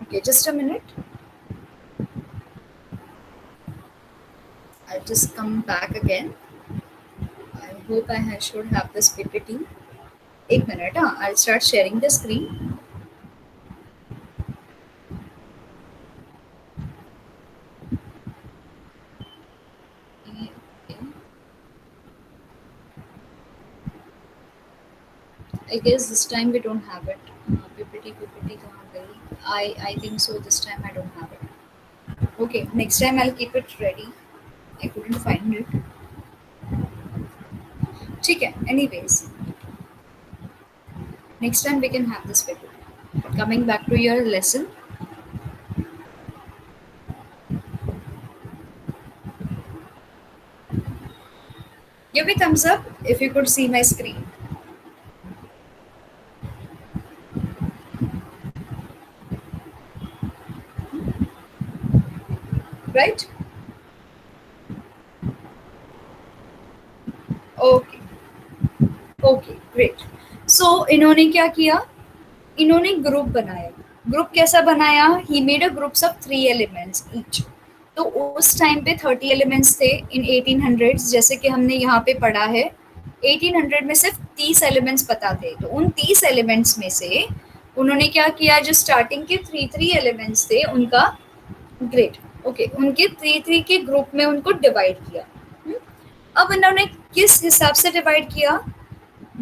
Okay, just a minute. I'll just come back again. I hope I should have this PPT. एक minute, हाँ, I'll start sharing the screen. I guess this time we don't have it. PPT कहाँ गई? I think so. This time I don't have it. Okay, next time I'll keep it ready. I couldn't find it. ठीक है, anyways, next time we can have this PPT. Coming back to your lesson. Give me thumbs up if you could see my screen. Right? Okay. Okay, great. So इन्होंने क्या किया? इन्होंने group बनाया। Group कैसा बनाया? He made a groups of 3 elements each. तो उस time पे 30 एलिमेंट्स थे इन 1800s, जैसे कि हमने यहाँ पे पढ़ा है। 1800 में सिर्फ 30 एलिमेंट्स पता थे, तो उन 30 एलिमेंट्स में से उन्होंने क्या किया, जो स्टार्टिंग के 3 एलिमेंट्स थे उनका, ग्रेट, ओके, उनके 3 के ग्रुप में उनको डिवाइड किया। अब इन्होंने किस हिसाब से डिवाइड किया?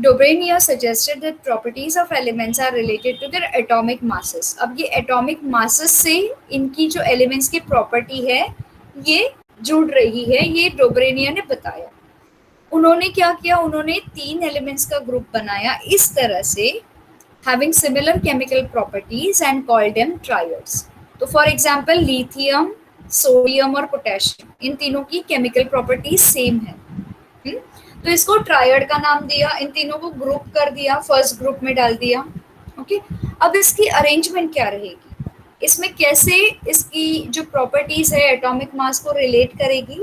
Dobrenier suggested that properties of elements are related to their atomic masses. अब ये atomic masses से इनकी जो elements की property है ये जुड़ रही है, ये Dobrenier ने बताया। उन्होंने क्या किया? उन्होंने 3 elements का group बनाया इस तरह से, having similar chemical properties and called them triads. तो for example lithium, sodium और potassium, इन तीनों की chemical properties same है। तो इसको ट्रायड का नाम दिया, इन तीनों को ग्रुप कर दिया, फर्स्ट ग्रुप में डाल दिया, ओके। अब इसकी अरेंजमेंट क्या रहेगी, इसमें कैसे इसकी जो प्रॉपर्टीज है एटॉमिक मास को रिलेट करेगी,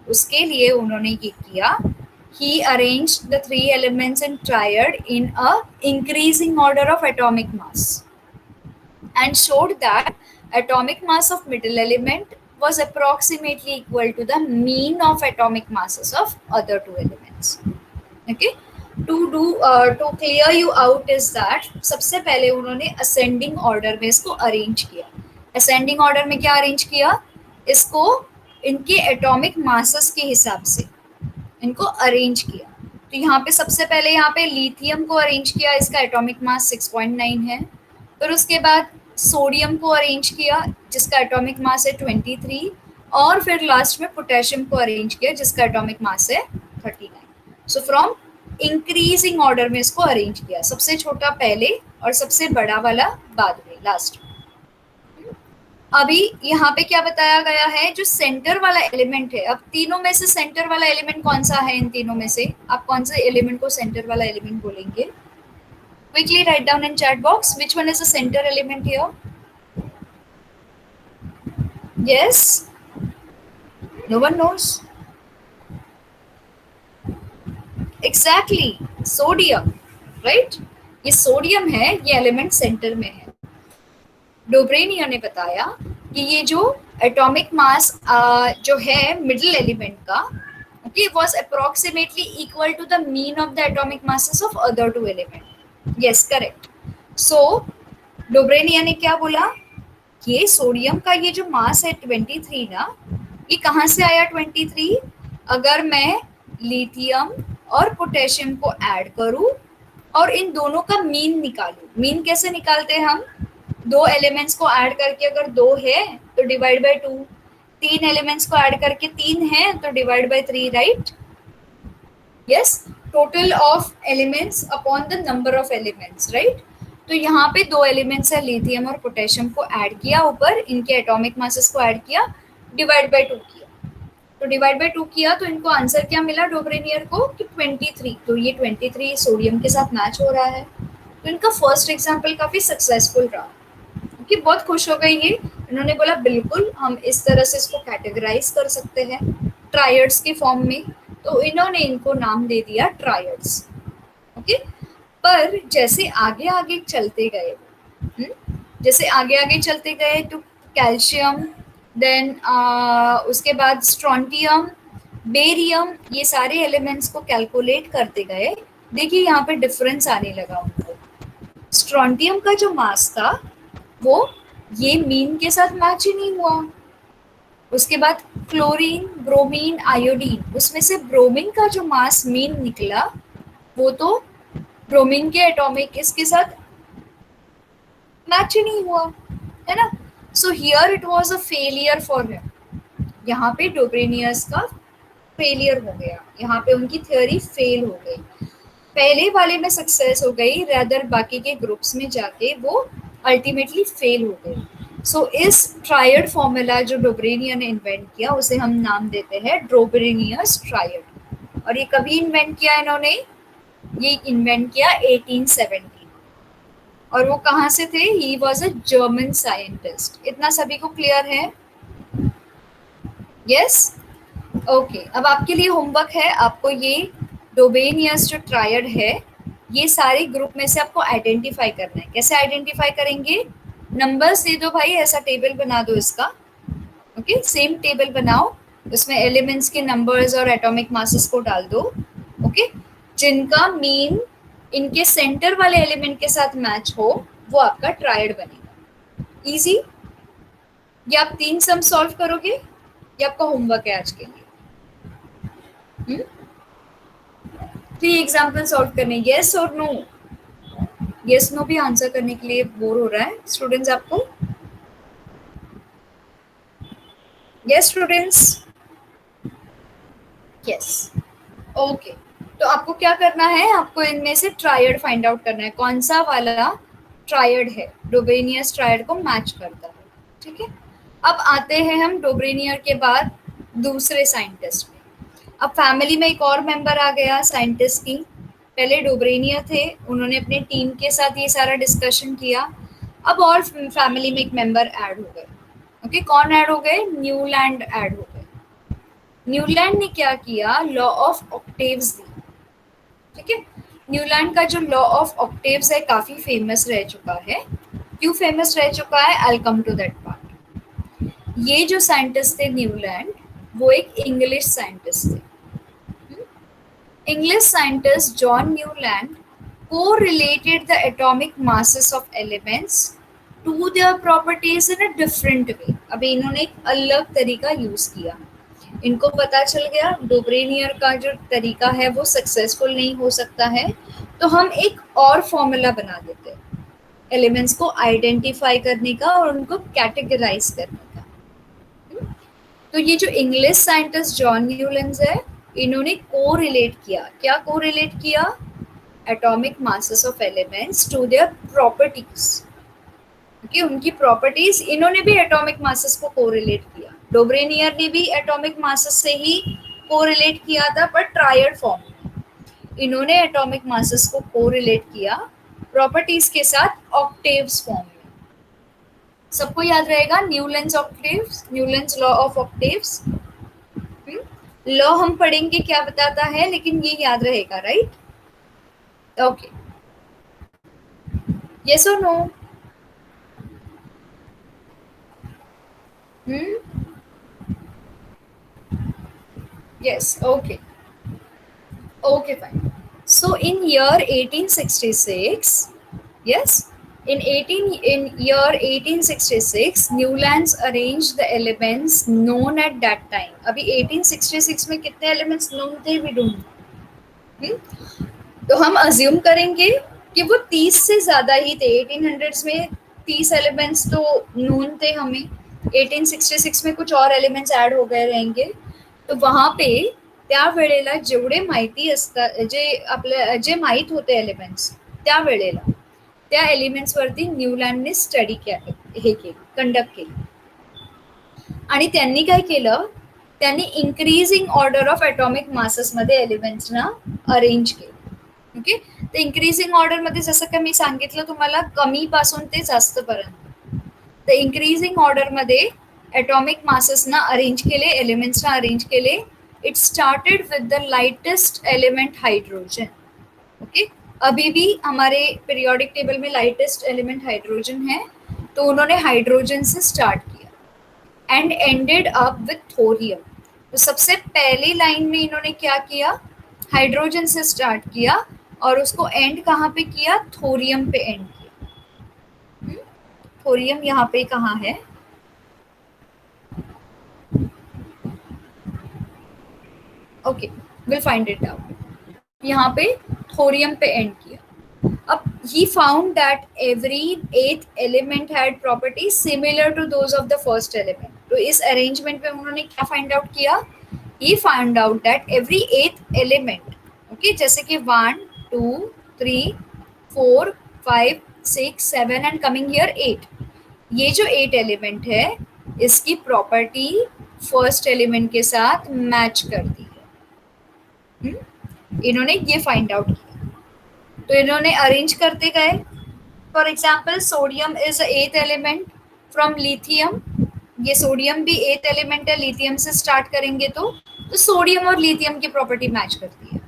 उसके लिए उन्होंने ये किया, he arranged the 3 elements in triad in a increasing order of atomic mass and showed that atomic mass of middle element was approximately equal to the mean of atomic masses of other 2 elements. Okay, to clear you out is that सबसे पहले उन्होंने ascending order में इसको arrange किया। ascending order में क्या arrange किया? इसको इनके atomic masses के हिसाब से इनको arrange किया। तो यहाँ पे सबसे पहले यहाँ पे लिथियम को अरेंज किया, इसका एटॉमिक मास 6.9 है। फिर उसके बाद सोडियम को अरेंज किया जिसका एटॉमिक मास है 23, और फिर लास्ट में पोटेशियम को अरेंज किया जिसका एटॉमिक मास है 39। सो फ्रॉम इंक्रीजिंग ऑर्डर में इसको अरेंज किया, सबसे छोटा पहले और सबसे बड़ा वाला बाद में, लास्ट। अभी यहाँ पे क्या बताया गया है, जो सेंटर वाला एलिमेंट है, अब तीनों में से सेंटर वाला एलिमेंट कौन सा है, इन तीनों में से आप कौन से एलिमेंट को सेंटर वाला एलिमेंट बोलेंगे? Quickly write down in chat box which one is the centre element here? Yes, no one knows? Exactly, sodium, right? ये सोडियम है, ये एलिमेंट सेंटर में है। डोब्रेनियर ने बताया कि ये जो एटॉमिक मास जो है मिडिल एलिमेंट का, okay, was approximately equal to the mean of the atomic masses of other two element. Yes, correct. So Dobereiner ने क्या बोला, ये सोडियम का ये जो मास है 23 ना, ये कहाँ से आया 23? अगर मैं लिथियम और पोटेशियम को ऐड करूं और इन दोनों का मीन निकालूं। मीन कैसे निकालते हैं हम? दो एलिमेंट्स को ऐड करके अगर 2 है तो डिवाइड बाय 2, 3 एलिमेंट्स को ऐड करके 3 है तो divide by 3, right? Yes, total of elements upon the number of elements, right? तो यहाँ पे 2 एलिमेंट्स है, लिथियम और पोटेशियम को ऐड किया, ऊपर इनके एटॉमिक मासेस को ऐड किया, डिवाइड बाय 2 किया। तो डिवाइड बाय 2 किया तो इनको आंसर क्या मिला डोब्रेनियर को कि 23। तो ये 23 सोडियम के साथ मैच हो रहा है। तो इनका फर्स्ट एग्जाम्पल काफी सक्सेसफुल रहा, क्योंकि बहुत खुश हो गई ये। इन्होंने बोला बिल्कुल हम इस तरह से इसको कैटेगराइज कर सकते हैं ट्रायड्स के फॉर्म में, तो इन्होंने इनको नाम दे दिया ट्रायड्स। ओके, पर जैसे आगे आगे चलते गए, जैसे आगे आगे चलते गए तो कैल्शियम, देन उसके बाद स्ट्रॉन्टियम, बेरियम, ये सारे एलिमेंट्स को कैलकुलेट करते गए। देखिए यहाँ पे डिफरेंस आने लगा उनको। स्ट्रॉन्टियम का जो मास था वो ये मीन के साथ मैच ही नहीं हुआ। उसके बाद क्लोरीन, ब्रोमीन, आयोडीन, उसमें से ब्रोमीन का जो मास मीन निकला वो तो ब्रोमीन के एटॉमिक इसके साथ मैच ही नहीं हुआ, है ना? So here it was a failure for him. यहाँ पे डोब्रेनियस का फेलियर हो गया, यहाँ पे उनकी थ्योरी फेल हो गई। पहले वाले में सक्सेस हो गई, रादर बाकी के ग्रुप्स में जाके वो अल्टीमेटली फेल हो गई। सो इस ट्रायड फॉर्मूला जो डोब्रेनियर ने इन्वेंट किया उसे हम नाम देते हैं डोब्रेनियस ट्रायड। और ये कभी इन्वेंट किया इन्होंने? ये इन्वेंट किया 1870। और वो कहाँ से थे? He was a German scientist. इतना सभी को क्लियर है? Yes, okay. अब आपके लिए होमवर्क है, आपको ये डोब्रेनियस जो ट्रायड है ये सारे ग्रुप में से आपको आइडेंटिफाई करना है। कैसे आइडेंटिफाई करेंगे? नंबर्स दे दो भाई, ऐसा टेबल बना दो इसका। ओके, सेम टेबल बनाओ, उसमें एलिमेंट्स के नंबर्स और एटॉमिक मासेस को डाल दो। ओके, जिनका मीन इनके सेंटर वाले एलिमेंट के साथ मैच हो वो आपका ट्रायड बनेगा। इजी। ये आप 3 सम सॉल्व करोगे, ये आपका होमवर्क है आज के लिए। 3 एग्जाम्पल सॉल्व करने, येस और नो। येस नो भी आंसर करने के लिए बोर हो रहा है स्टूडेंट्स आपको? Yes students, yes, okay. तो आपको क्या करना है, आपको इनमें से ट्रायड फाइंड आउट करना है, कौन सा वाला ट्रायड है डोब्रेनियस ट्रायड को मैच करता है। ठीक है, अब आते हैं हम डोब्रेनियर के बाद दूसरे साइंटिस्ट में। अब फैमिली में एक और मेंबर आ गया साइंटिस्ट की। पहले डोब्रेनियर थे, उन्होंने अपने टीम के साथ ये सारा डिस्कशन किया। अब और फैमिली में एक मेंबर ऐड हो गए। ओके, कौन ऐड हो गए? न्यूलैंड ऐड हो गए। न्यूलैंड ने क्या किया? लॉ ऑफ ऑक्टेव्स दी। ठीक है, न्यूलैंड का जो लॉ ऑफ ऑक्टेव्स है काफी फेमस रह चुका है। क्यों फेमस रह चुका है? I will come to that part. ये जो साइंटिस्ट थे न्यूलैंड, वो एक इंग्लिश साइंटिस्ट थे। English scientist John Newland correlated the atomic masses of elements to their properties in a different way. अभी इन्होंने एक अलग तरीका यूज किया। इनको पता चल गया डोब्रेनियर का जो तरीका है वो सक्सेसफुल नहीं हो सकता है, तो हम एक और फॉर्मूला बना देते हैं एलिमेंट्स को आइडेंटिफाई करने का और उनको कैटेगराइज करने का। तो ये जो इंग्लिश साइंटिस्ट जॉन न्यूलैंड है, इन्होंने कोरिलेट किया। क्या कोरिलेट किया? Atomic masses of elements to their properties. कि उनकी प्रॉपर्टीज, इन्होंने भी एटॉमिक मासेस को कोरिलेट किया। डोब्रेनियर ने भी एटॉमिक मासेस से ही कोरिलेट किया था, पर ट्रायड फॉर्म में। इन्होंने एटॉमिक मासेस को कोरिलेट किया प्रॉपर्टीज के साथ ऑक्टेव्स फॉर्म में। सबको याद रहेगा Newlands octaves, Newlands law of octaves. Law हम पढ़ेंगे क्या बताता है, लेकिन ये याद रहेगा, राइट? ओके, यस और no? Yes, okay. Okay, fine. So in year 1866, yes, in year 1866, Newlands arranged the elements known at that time. अभी 1866 में कितने elements known थे? We don't know. तो हम assume करेंगे कि वो 30 से ज़्यादा ही थे। 1800s में 30 elements तो known थे हमें, 1866 में कुछ और elements add हो गए रहेंगे। तो वहाँ पे त्या वेळेला जेवढे माहिती असतात, जे माहीत होते एलिमेंट्स, त्या वेळेला त्या एलिमेंट्सवरती न्यूलँडने स्टडी हे केली, कंडक्ट केली। आणि त्यांनी काय केलं? त्यांनी इंक्रीजिंग ऑर्डर ऑफ ॲटॉमिक मासेसमध्ये एलिमेंट्सना अरेंज केलं। ओके, तर इंक्रीजिंग ऑर्डरमध्ये जसं का मी सांगितलं तुम्हाला, कमी पासून ते जास्त पर्यंत, तर इंक्रीजिंग ऑर्डरमध्ये ॲटॉमिक मासेसना अरेंज केले, एलिमेंट्सना अरेंज केले। It started with the lightest element hydrogen. Okay, अभी भी हमारे पीरियोडिक टेबल में लाइटेस्ट एलिमेंट हाइड्रोजन है, तो उन्होंने हाइड्रोजन से स्टार्ट किया and ended up with thorium. तो सबसे पहली लाइन में इन्होंने क्या किया? हाइड्रोजन से स्टार्ट किया और उसको एंड कहाँ पे किया? थोरियम पे एंड किया। थोरियम यहाँ पे कहाँ है? Okay, will find it out. यहाँ पे थोरियम पे एंड किया। अब he found that every eighth element had properties similar to those of the first element। तो इस अरेंजमेंट में उन्होंने क्या फाइंड आउट किया? he found out that every eighth element, okay, जैसे कि 1 2 3 4 5 6 7 एंड कमिंग हियर 8, ये जो 8 एलिमेंट है इसकी प्रॉपर्टी फर्स्ट एलिमेंट के साथ मैच करती है। इन्होंने ये फाइंड आउट किया, तो इन्होंने अरेंज करते गए। फॉर एग्जाम्पल, सोडियम इज एथ एलिमेंट फ्रॉम लिथियम। ये सोडियम भी एथ एलिमेंट है, लिथियम से स्टार्ट करेंगे तो सोडियम और लिथियम की प्रॉपर्टी मैच करती है।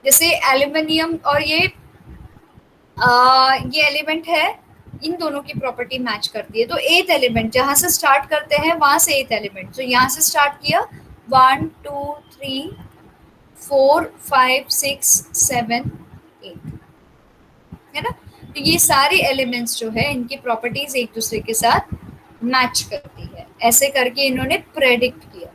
जैसे एल्यूमिनियम और ये एलिमेंट है, इन दोनों की प्रॉपर्टी मैच करती है। तो एथ एलिमेंट जहाँ से स्टार्ट करते हैं वहां से एथ एलिमेंट, तो यहाँ से स्टार्ट किया 1 2 3 4 5 6 7 8, है ना? तो ये सारे एलिमेंट्स जो है इनकी प्रॉपर्टीज एक दूसरे के साथ मैच करती है। ऐसे करके इन्होंने प्रेडिक्ट किया।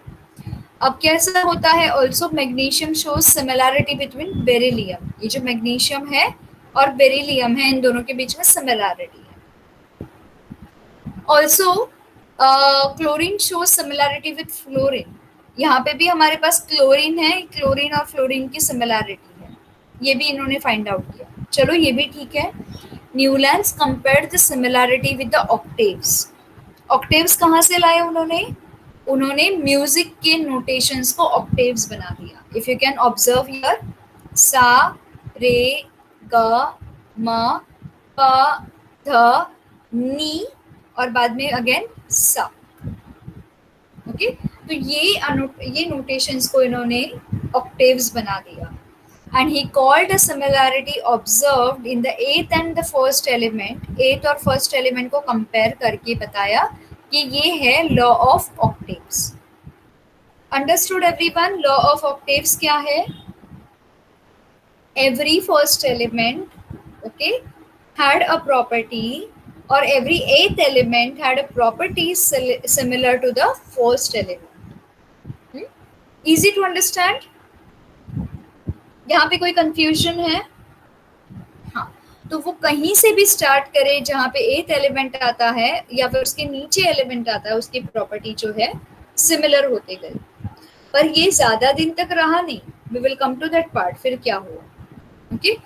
अब कैसा होता है? Also magnesium shows similarity between beryllium. ये जो मैग्नीशियम है और बेरिलियम है, इन दोनों के बीच में सिमिलैरिटी है। Also chlorine shows similarity with fluorine. यहाँ पे भी हमारे पास क्लोरीन है, क्लोरीन और फ्लोरीन की सिमिलैरिटी है, ये भी इन्होंने फाइंड आउट किया। चलो ये भी ठीक है। Newlands compared the similarity with the octaves. Octaves कहाँ से लाए उन्होंने? उन्होंने म्यूजिक के नोटेशंस को ऑक्टेव्स बना दिया। If you can observe here, सा रे ग म प ध नी और बाद में अगेन सा। ओके, तो ये नोटेशंस को इन्होंने ऑक्टेव्स बना दिया। And he called a similarity observed in the eighth and the first element. एथ और फर्स्ट एलिमेंट को कंपेयर करके बताया कि ये है law of octaves. Understood everyone? Law of octaves क्या है? Every first element, okay, had a property, or every eighth element had a property similar to the first element. Easy to understand? यहाँ पे कोई कंफ्यूजन है? हाँ, तो वो कहीं से भी स्टार्ट करे जहाँ पे एथ एलिमेंट आता है या फिर उसके नीचे एलिमेंट आता है, उसकी प्रॉपर्टी जो है सिमिलर होते गए, पर ये ज्यादा दिन तक रहा नहीं। We will come to that part, फिर क्या हुआ। ओके,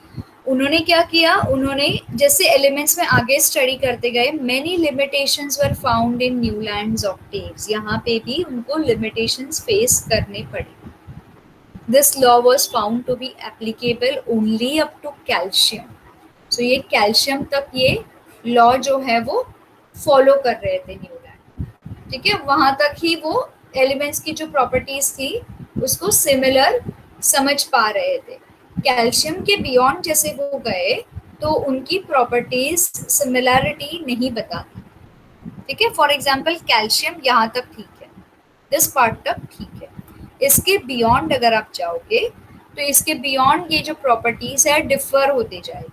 उन्होंने क्या किया, उन्होंने जैसे एलिमेंट्स में आगे स्टडी करते गए, many limitations were found in Newlands octaves, यहाँ पे भी उनको लिमिटेशंस फेस करने पड़े। This law was found to be applicable only up to calcium. So ये कैल्शियम तक ये लॉ जो है वो फॉलो कर रहे थे न्यूलैंड, ठीक है, वहां तक ही वो एलिमेंट्स की जो प्रॉपर्टीज थी उसको सिमिलर समझ पा रहे थे। कैल्शियम के बियॉन्ड जैसे वो गए तो उनकी प्रॉपर्टीज सिमिलैरिटी नहीं बताती, ठीक है। फॉर एग्जाम्पल कैल्शियम यहाँ तक ठीक है, दिस पार्ट तक ठीक है, इसके बियॉन्ड अगर आप जाओगे तो इसके बियॉन्ड ये जो प्रॉपर्टीज है डिफर होते जाएगी।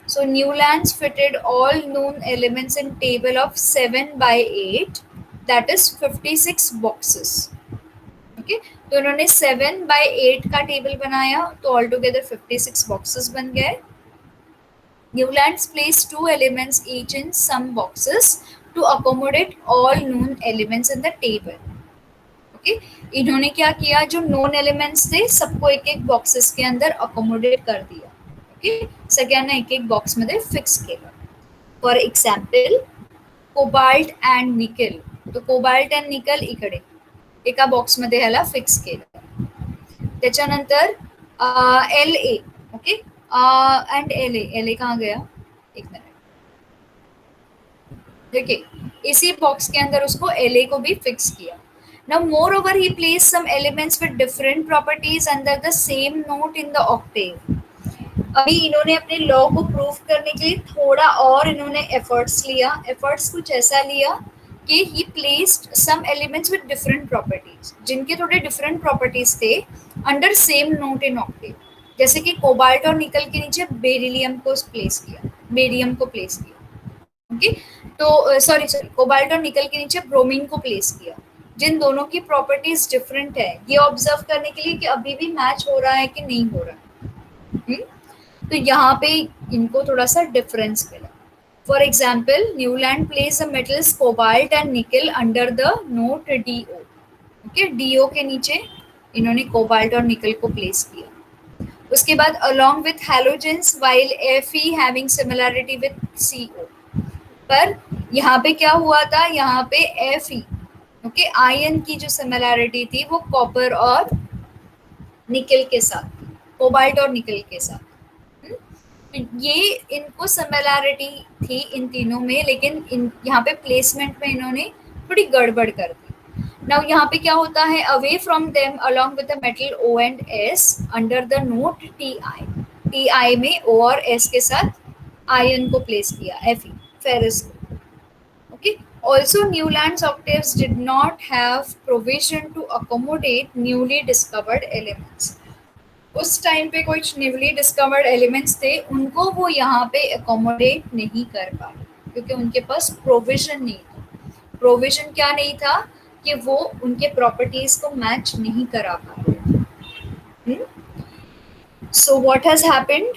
So Newlands fitted all known elements in table of 7/8, that is 56 boxes. Okay, तो उन्होंने 7/8 का टेबल बनाया तो ऑल टुगेदर 56 बॉक्सेस बन गए। Newlands placed 2 elements each in some boxes to accommodate all known elements in the table. Okay, इन्होंने क्या किया, जो नोन एलिमेंट्स थे सबको एक एक बॉक्सेस के अंदर अकोमोडेट कर दिया। ओके, सगळ्यांना एक एक बॉक्स मध्ये फिक्स केलं। For example cobalt and nickel, तो कोबाल्ट अँड निकल इकडे एका बॉक्समध्ये ह्याला फिक्स केलं। त्याच्यानंतर L A, okay, and L A कहाँ गया, एक मिनट, देखिए इसी बॉक्स के अंदर उसको एल ए को भी फिक्स किया। Now, moreover, he placed some elements with different properties under the same note in the octave. अभी इन्होंने अपने लॉ को प्रूव करने के लिए थोड़ा और इन्होंने एफर्ट्स लिया। एफर्ट्स कुछ ऐसा लिया कि he placed some elements with different properties, जिनके थोड़े डिफरेंट प्रॉपर्टीज थे, under same note in octave. जैसे कि कोबाल्ट और निकल के नीचे बेरिलियम को प्लेस किया, बेरियम को प्लेस किया। ओके, तो सॉरी कोबाल्ट और निकल के नीचे ब्रोमीन को प्लेस किया, जिन दोनों की प्रॉपर्टीज डिफरेंट है, ये ऑब्जर्व करने के लिए कि अभी भी मैच हो रहा है कि नहीं हो रहा है। तो यहाँ पे इनको थोड़ा सा डिफरेंस मिला। For example Newland place the metals cobalt and nickel under the note D O. Okay, D O के नीचे इन्होंने कोबाल्ट और निकल को प्लेस किया। उसके बाद along with halogens while FE having similarity with CO, पर यहाँ पे क्या हुआ था, यहाँ पे एफई, ओके, आयन की जो सिमिलैरिटी थी वो कॉपर और निकल के साथ, कोबाल्ट और निकल के साथ। ये इनको सिमिलैरिटी थी इन तीनों में, लेकिन यहाँ पे प्लेसमेंट में इन्होंने थोड़ी गड़बड़ कर दी। नाउ यहाँ पे क्या होता है, away from them along with the metal O and S under the note T I. T I में ओ और एस के साथ आयन को प्लेस किया, एफई, फेरस को। Okay. Also, Newland's octaves did not have provision to accommodate newly discovered elements. उस time पे कुछ न्यूली डिस्कवर्ड एलिमेंट्स थे, उनको वो यहाँ पे अकोमोडेट नहीं कर पाए क्योंकि उनके पास प्रोविजन नहीं था। प्रोविजन क्या नहीं था कि वो उनके प्रॉपर्टीज को मैच नहीं करा पाए। So what has happened,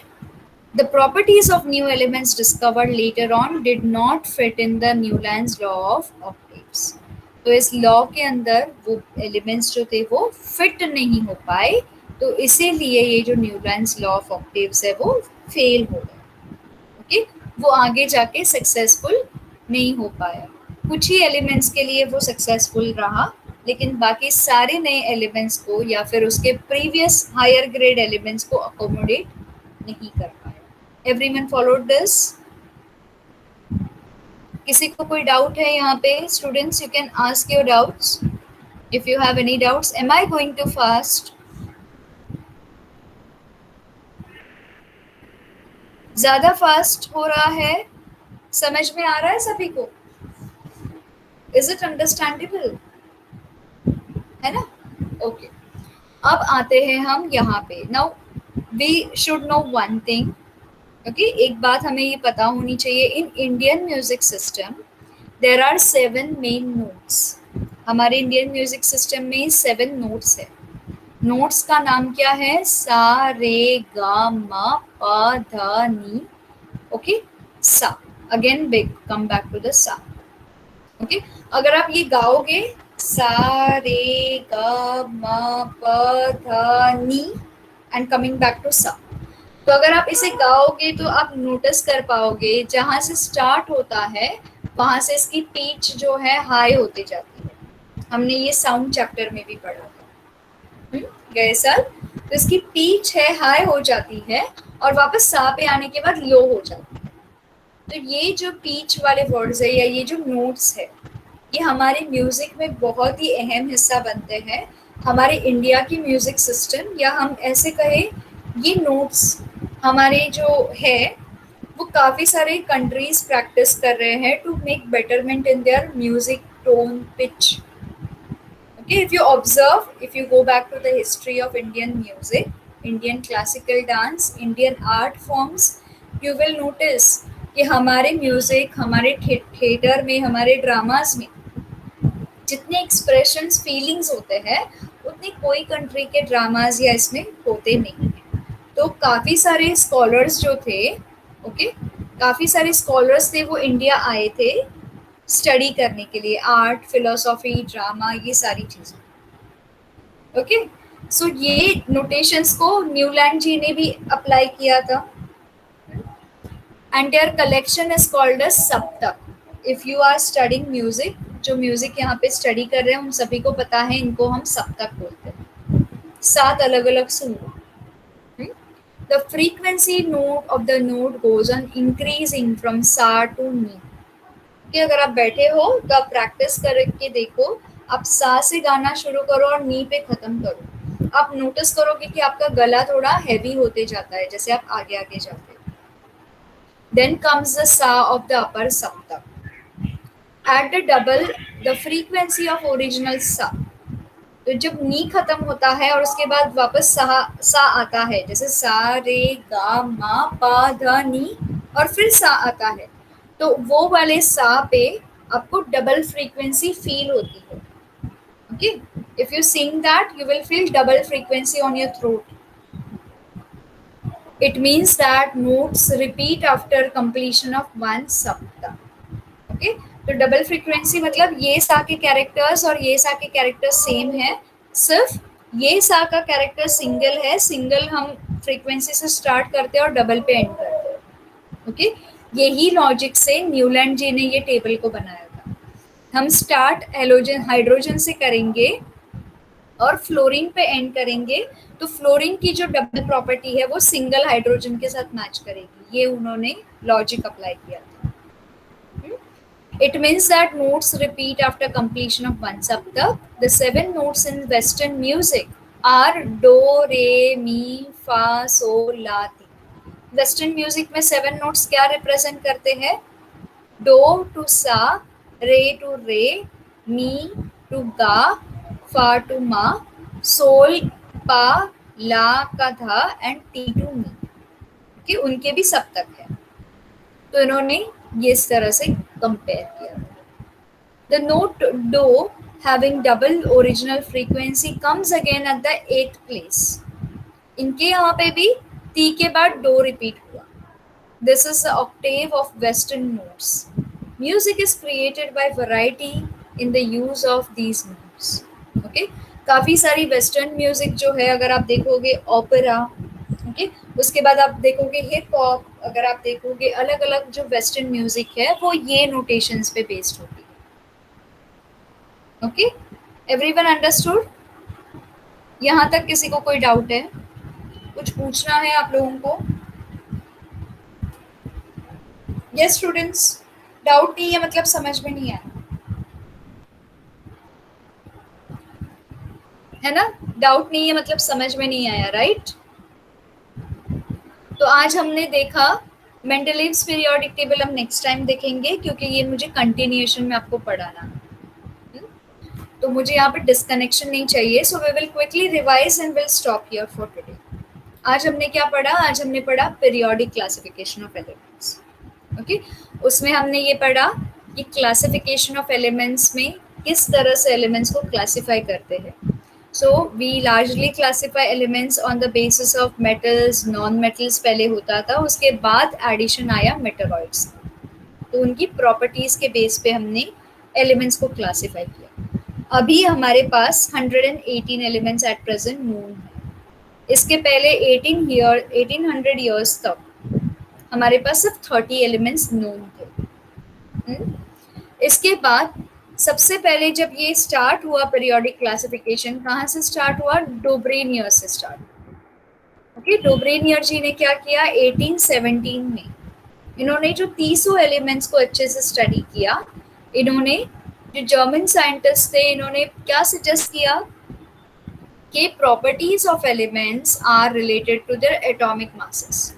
the properties of new elements discovered later on did not fit in the Newland's law of octaves. तो इस लॉ के अंदर वो एलिमेंट्स जो थे वो फिट नहीं हो पाए, तो इसीलिए ये जो न्यूलैंड्स लॉ ऑफ ऑक्टेव्स है वो फेल हो गया। ओके, वो आगे जाके सक्सेसफुल नहीं हो पाया। कुछ ही एलिमेंट्स के लिए वो सक्सेसफुल रहा, लेकिन बाकी सारे नए एलिमेंट्स को या फिर उसके प्रीवियस हायर ग्रेड एलिमेंट्स को अकोमोडेट नहीं कर पाया। Everyone followed this? किसी को कोई डाउट है यहाँ पे? Students, you can ask your doubts if you have any doubts. Am I going too fast? ज़्यादा फास्ट हो रहा है? समझ में आ रहा है सभी को? Is it understandable? है ना? Okay. अब आते हैं हम यहाँ पे। Now we should know one thing. Okay, एक बात हमें ये पता होनी चाहिए, in Indian music system there are 7 main notes. हमारे इंडियन म्यूजिक सिस्टम में 7 नोट्स है। नोट्स का नाम क्या है? सा रे गा मा पा धा नी. ओके, सा. Again come back to the सा. ओके, अगर आप ये गाओगे सा रे गा मा पा धा नी एंड कमिंग बैक टू सा, तो अगर आप इसे गाओगे तो आप नोटिस कर पाओगे जहां से स्टार्ट होता है वहां से इसकी पिच जो है हाई होती जाती है. हमने ये साउंड चैप्टर में भी पढ़ा था गए साल. तो इसकी पिच है हाई हो जाती है और वापस सा पे आने के बाद लो हो जाती है. तो ये जो पिच वाले वर्ड्स है या ये जो नोट्स है, ये हमारे म्यूजिक में बहुत ही अहम हिस्सा बनते हैं. हमारे इंडिया की म्यूजिक सिस्टम, या हम ऐसे कहें ये नोट्स हमारे जो है वो काफ़ी सारे कंट्रीज प्रैक्टिस कर रहे हैं to make betterment in their music tone pitch. Okay, if you observe, if you go back to the history of Indian music, Indian classical dance, Indian art forms, you will notice कि हमारे music, हमारे theatre में, हमारे dramas में जितने expressions, feelings होते हैं उतने कोई कंट्री के ड्रामास या इसमें होते नहीं हैं. तो काफ़ी सारे स्कॉलर्स जो थे, ओके, काफ़ी सारे स्कॉलर्स थे वो इंडिया आए थे स्टडी करने के लिए, आर्ट, फिलोसॉफी, ड्रामा, ये सारी चीज़ें. ओके, सो ये नोटेशंस को न्यूलैंड जी ने भी अप्लाई किया था. And their collection is called as saptak. If you are studying music, जो म्यूजिक यहाँ पे स्टडी कर रहे हैं उन सभी को पता है इनको हम सप्तक बोलते हैं. 7 अलग अलग सुर. The frequency note of the note goes on increasing from सा टू नी. कि अगर आप बैठे हो तो आप प्रैक्टिस करके देखो, आप सा से गाना शुरू करो और नी पे खत्म करो, आप नोटिस करोगे कि आपका गला थोड़ा हैवी होते जाता है जैसे आप आगे आगे जाते हो. देन कम्स द सा ऑफ द अपर सप्तक. At the double the frequency of original सा. तो जब नी खत्म होता है और उसके बाद वापस सा आता है, जैसे सा रे गा मा पा धा नी और फिर सा आता है, तो वो वाले सा पे आपको डबल फ्रीक्वेंसी फील होती है. Okay, if you sing that you will feel double frequency on your throat. It means that notes repeat after completion of one सप्तक. ओके, तो डबल फ्रीक्वेंसी मतलब ये सा के कैरेक्टर्स और ये सा के कैरेक्टर्स सेम है, सिर्फ ये सा का कैरेक्टर सिंगल है. सिंगल हम फ्रीक्वेंसी से स्टार्ट करते हैं और डबल पे एंड करते हैं. ओके, यही लॉजिक से न्यूलैंड जी ने ये टेबल को बनाया था. हम स्टार्ट हेलोजन हाइड्रोजन से करेंगे और फ्लोरीन पे एंड करेंगे, तो फ्लोरीन की जो डबल प्रॉपर्टी है वो सिंगल हाइड्रोजन के साथ मैच करेगी. ये उन्होंने लॉजिक अप्लाई किया था. It means that notes repeat after completion of one saptak. The 7 notes in Western music are do, re, mi, fa, sol, la, ti. Western music में 7 notes क्या represent करते हैं? Do to sa, re to re, mi to ga, fa to ma, sol, pa, la का धा and ti to mi. कि उनके भी सप्तक है. तो इन्होंने ये इस तरह से कंपेयर किया. The note do having double original frequency comes again at the 8th place. इनके यहाँ पे भी ती के बाद डो रिपीट हुआ. This is the octave of Western notes. Music is created by variety in the use of these notes. Okay? काफ़ी सारी वेस्टर्न म्यूजिक जो है, अगर आप देखोगे ओपेरा, ओके, उसके बाद आप देखोगे हिप हॉप, अगर आप देखोगे अलग अलग जो वेस्टर्न म्यूजिक है वो ये नोटेशंस पे बेस्ड होती है. Okay, everyone understood? यहाँ तक किसी को कोई डाउट है? कुछ पूछना है आप लोगों को? यस स्टूडेंट्स, डाउट नहीं है मतलब समझ में नहीं आया है ना? डाउट नहीं है मतलब समझ में नहीं आया, राइट? तो आज हमने देखा मेंडलीव्स पीरियोडिक टेबल, हम नेक्स्ट टाइम देखेंगे क्योंकि ये मुझे कंटिन्यूएशन में आपको पढ़ाना है. तो मुझे यहाँ पे डिस्कनेक्शन नहीं चाहिए. So we will quickly revise and will stop here for today. आज हमने क्या पढ़ा? आज हमने पढ़ा periodic classification of elements. Okay, उसमें हमने ये पढ़ा कि क्लासिफिकेशन ऑफ एलिमेंट्स में किस तरह से एलिमेंट्स को क्लासिफाई करते हैं. So we largely classify elements on the basis of metals, non metals पहले होता था, उसके बाद एडिशन आया मेटलॉइड्स। तो उनकी प्रॉपर्टीज के बेस पे हमने एलिमेंट्स को क्लासीफाई किया। अभी हमारे पास 118 एलिमेंट्स एट प्रेजेंट नोन है। इसके पहले 1800 ईयर्स तक हमारे पास सिर्फ 30 एलिमेंट्स नोन थे। हम्म? इसके बाद सबसे पहले जब ये स्टार्ट हुआ पीरियोडिक क्लासिफिकेशन, कहाँ से स्टार्ट हुआ? डोब्रेनियर से स्टार्ट। ओके, डोब्रेनियर जी ने क्या किया? 1817 में इन्होंने जो 300 एलिमेंट्स को अच्छे से स्टडी किया, इन्होंने, जो जर्मन साइंटिस्ट थे, इन्होंने क्या सजेस्ट किया कि properties of elements are related to their atomic masses.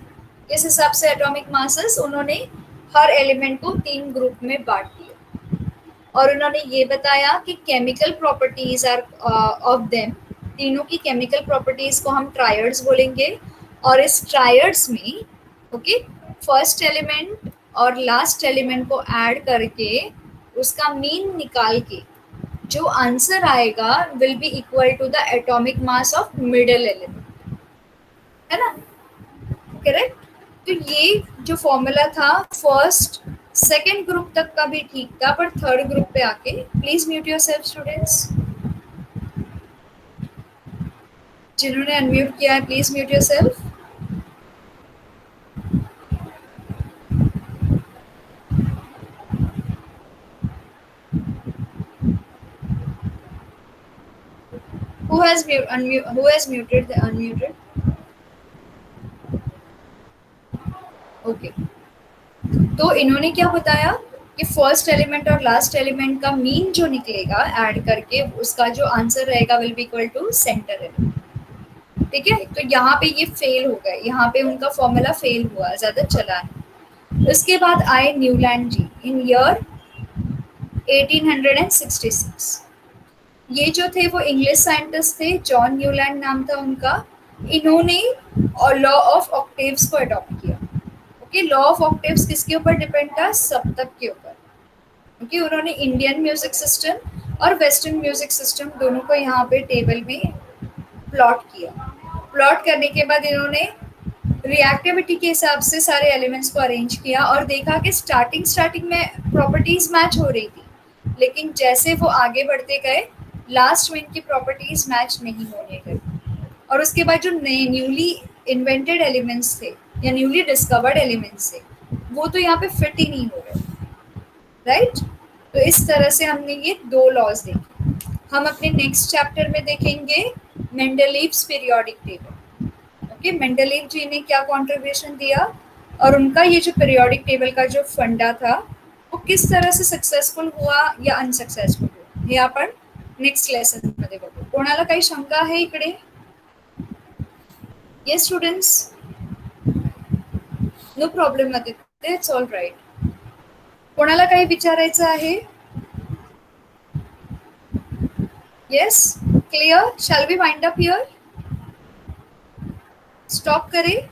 किस हिसाब से एटॉमिक मासेस? उन्होंने हर एलिमेंट को 3 ग्रुप में बांट दिया और उन्होंने ये बताया कि chemical properties are of them, तीनों की केमिकल प्रॉपर्टीज को हम ट्रायड्स बोलेंगे। और इस ट्रायड्स में ओके, फर्स्ट एलिमेंट और लास्ट एलिमेंट को ऐड करके उसका मीन निकाल के जो आंसर आएगा will be equal to the atomic mass of middle element, है ना? करेक्ट। तो ये जो फॉर्मूला था फर्स्ट सेकेंड ग्रुप तक का भी ठीक था, पर थर्ड ग्रुप पे आके, प्लीज म्यूट योरसेल्फ स्टूडेंट्स। जिन्होंने अनम्यूट किया है please mute yourself. Who has muted the unmuted? Okay, तो इन्होंने क्या बताया कि फर्स्ट एलिमेंट और लास्ट एलिमेंट का मीन जो निकलेगा ऐड करके, उसका जो आंसर रहेगा will be equal to centre element. ठीक है, तो यहाँ पे ये फेल हो गए, यहाँ पे उनका फॉर्मूला फेल हुआ, ज्यादा चला है। उसके बाद आए न्यूलैंड जी इन ईयर 1866। ये जो थे वो इंग्लिश साइंटिस्ट थे, जॉन न्यूलैंड नाम था उनका। इन्होंने लॉ ऑफ ऑक्टेव्स को अडॉप्ट किया। ओके, लॉ ऑफ ऑक्टेव्स किसके ऊपर डिपेंड था? सप्तक के ऊपर। ओके, उन्होंने इंडियन म्यूजिक सिस्टम और वेस्टर्न म्यूजिक सिस्टम दोनों को यहाँ पे टेबल में प्लॉट किया। प्लॉट करने के बाद इन्होंने रिएक्टिविटी के हिसाब से सारे एलिमेंट्स को अरेंज किया और देखा कि स्टार्टिंग में प्रॉपर्टीज मैच हो रही थी, लेकिन जैसे वो आगे बढ़ते गए लास्ट में इनकी प्रॉपर्टीज मैच नहीं होने गई। और उसके बाद जो नए न्यूली इन्वेंटेड एलिमेंट्स थे या न्यूली डिस्कवर्ड एलिमेंट्स थे, वो तो यहाँ पे फिट ही नहीं हो रहे। राइट, तो इस तरह से हमने ये 2 लॉज देखे। हम अपने नेक्स्ट चैप्टर में देखेंगे Mendeleev's periodic table. Okay, Mendeleev ji ने क्या कंट्रीब्यूशन दिया और उनका ये जो पीरियोडिक टेबल का जो फंडा था वो किस तरह से सक्सेसफुल हुआ या अनसक्सेसफुल हुआ, हे आपण नेक्स्ट लेसन मध्ये बघू। कोणाला काही शंका आहे इकडे? Yes students, no problem Aditya, it's all right. कोणाला काही विचारायचं आहे? Yes, clear? Shall we wind up here? Stop करें?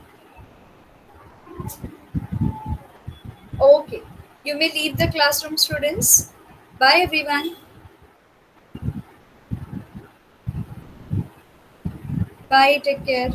Okay, you may leave the classroom, students. Bye everyone. Bye, take care.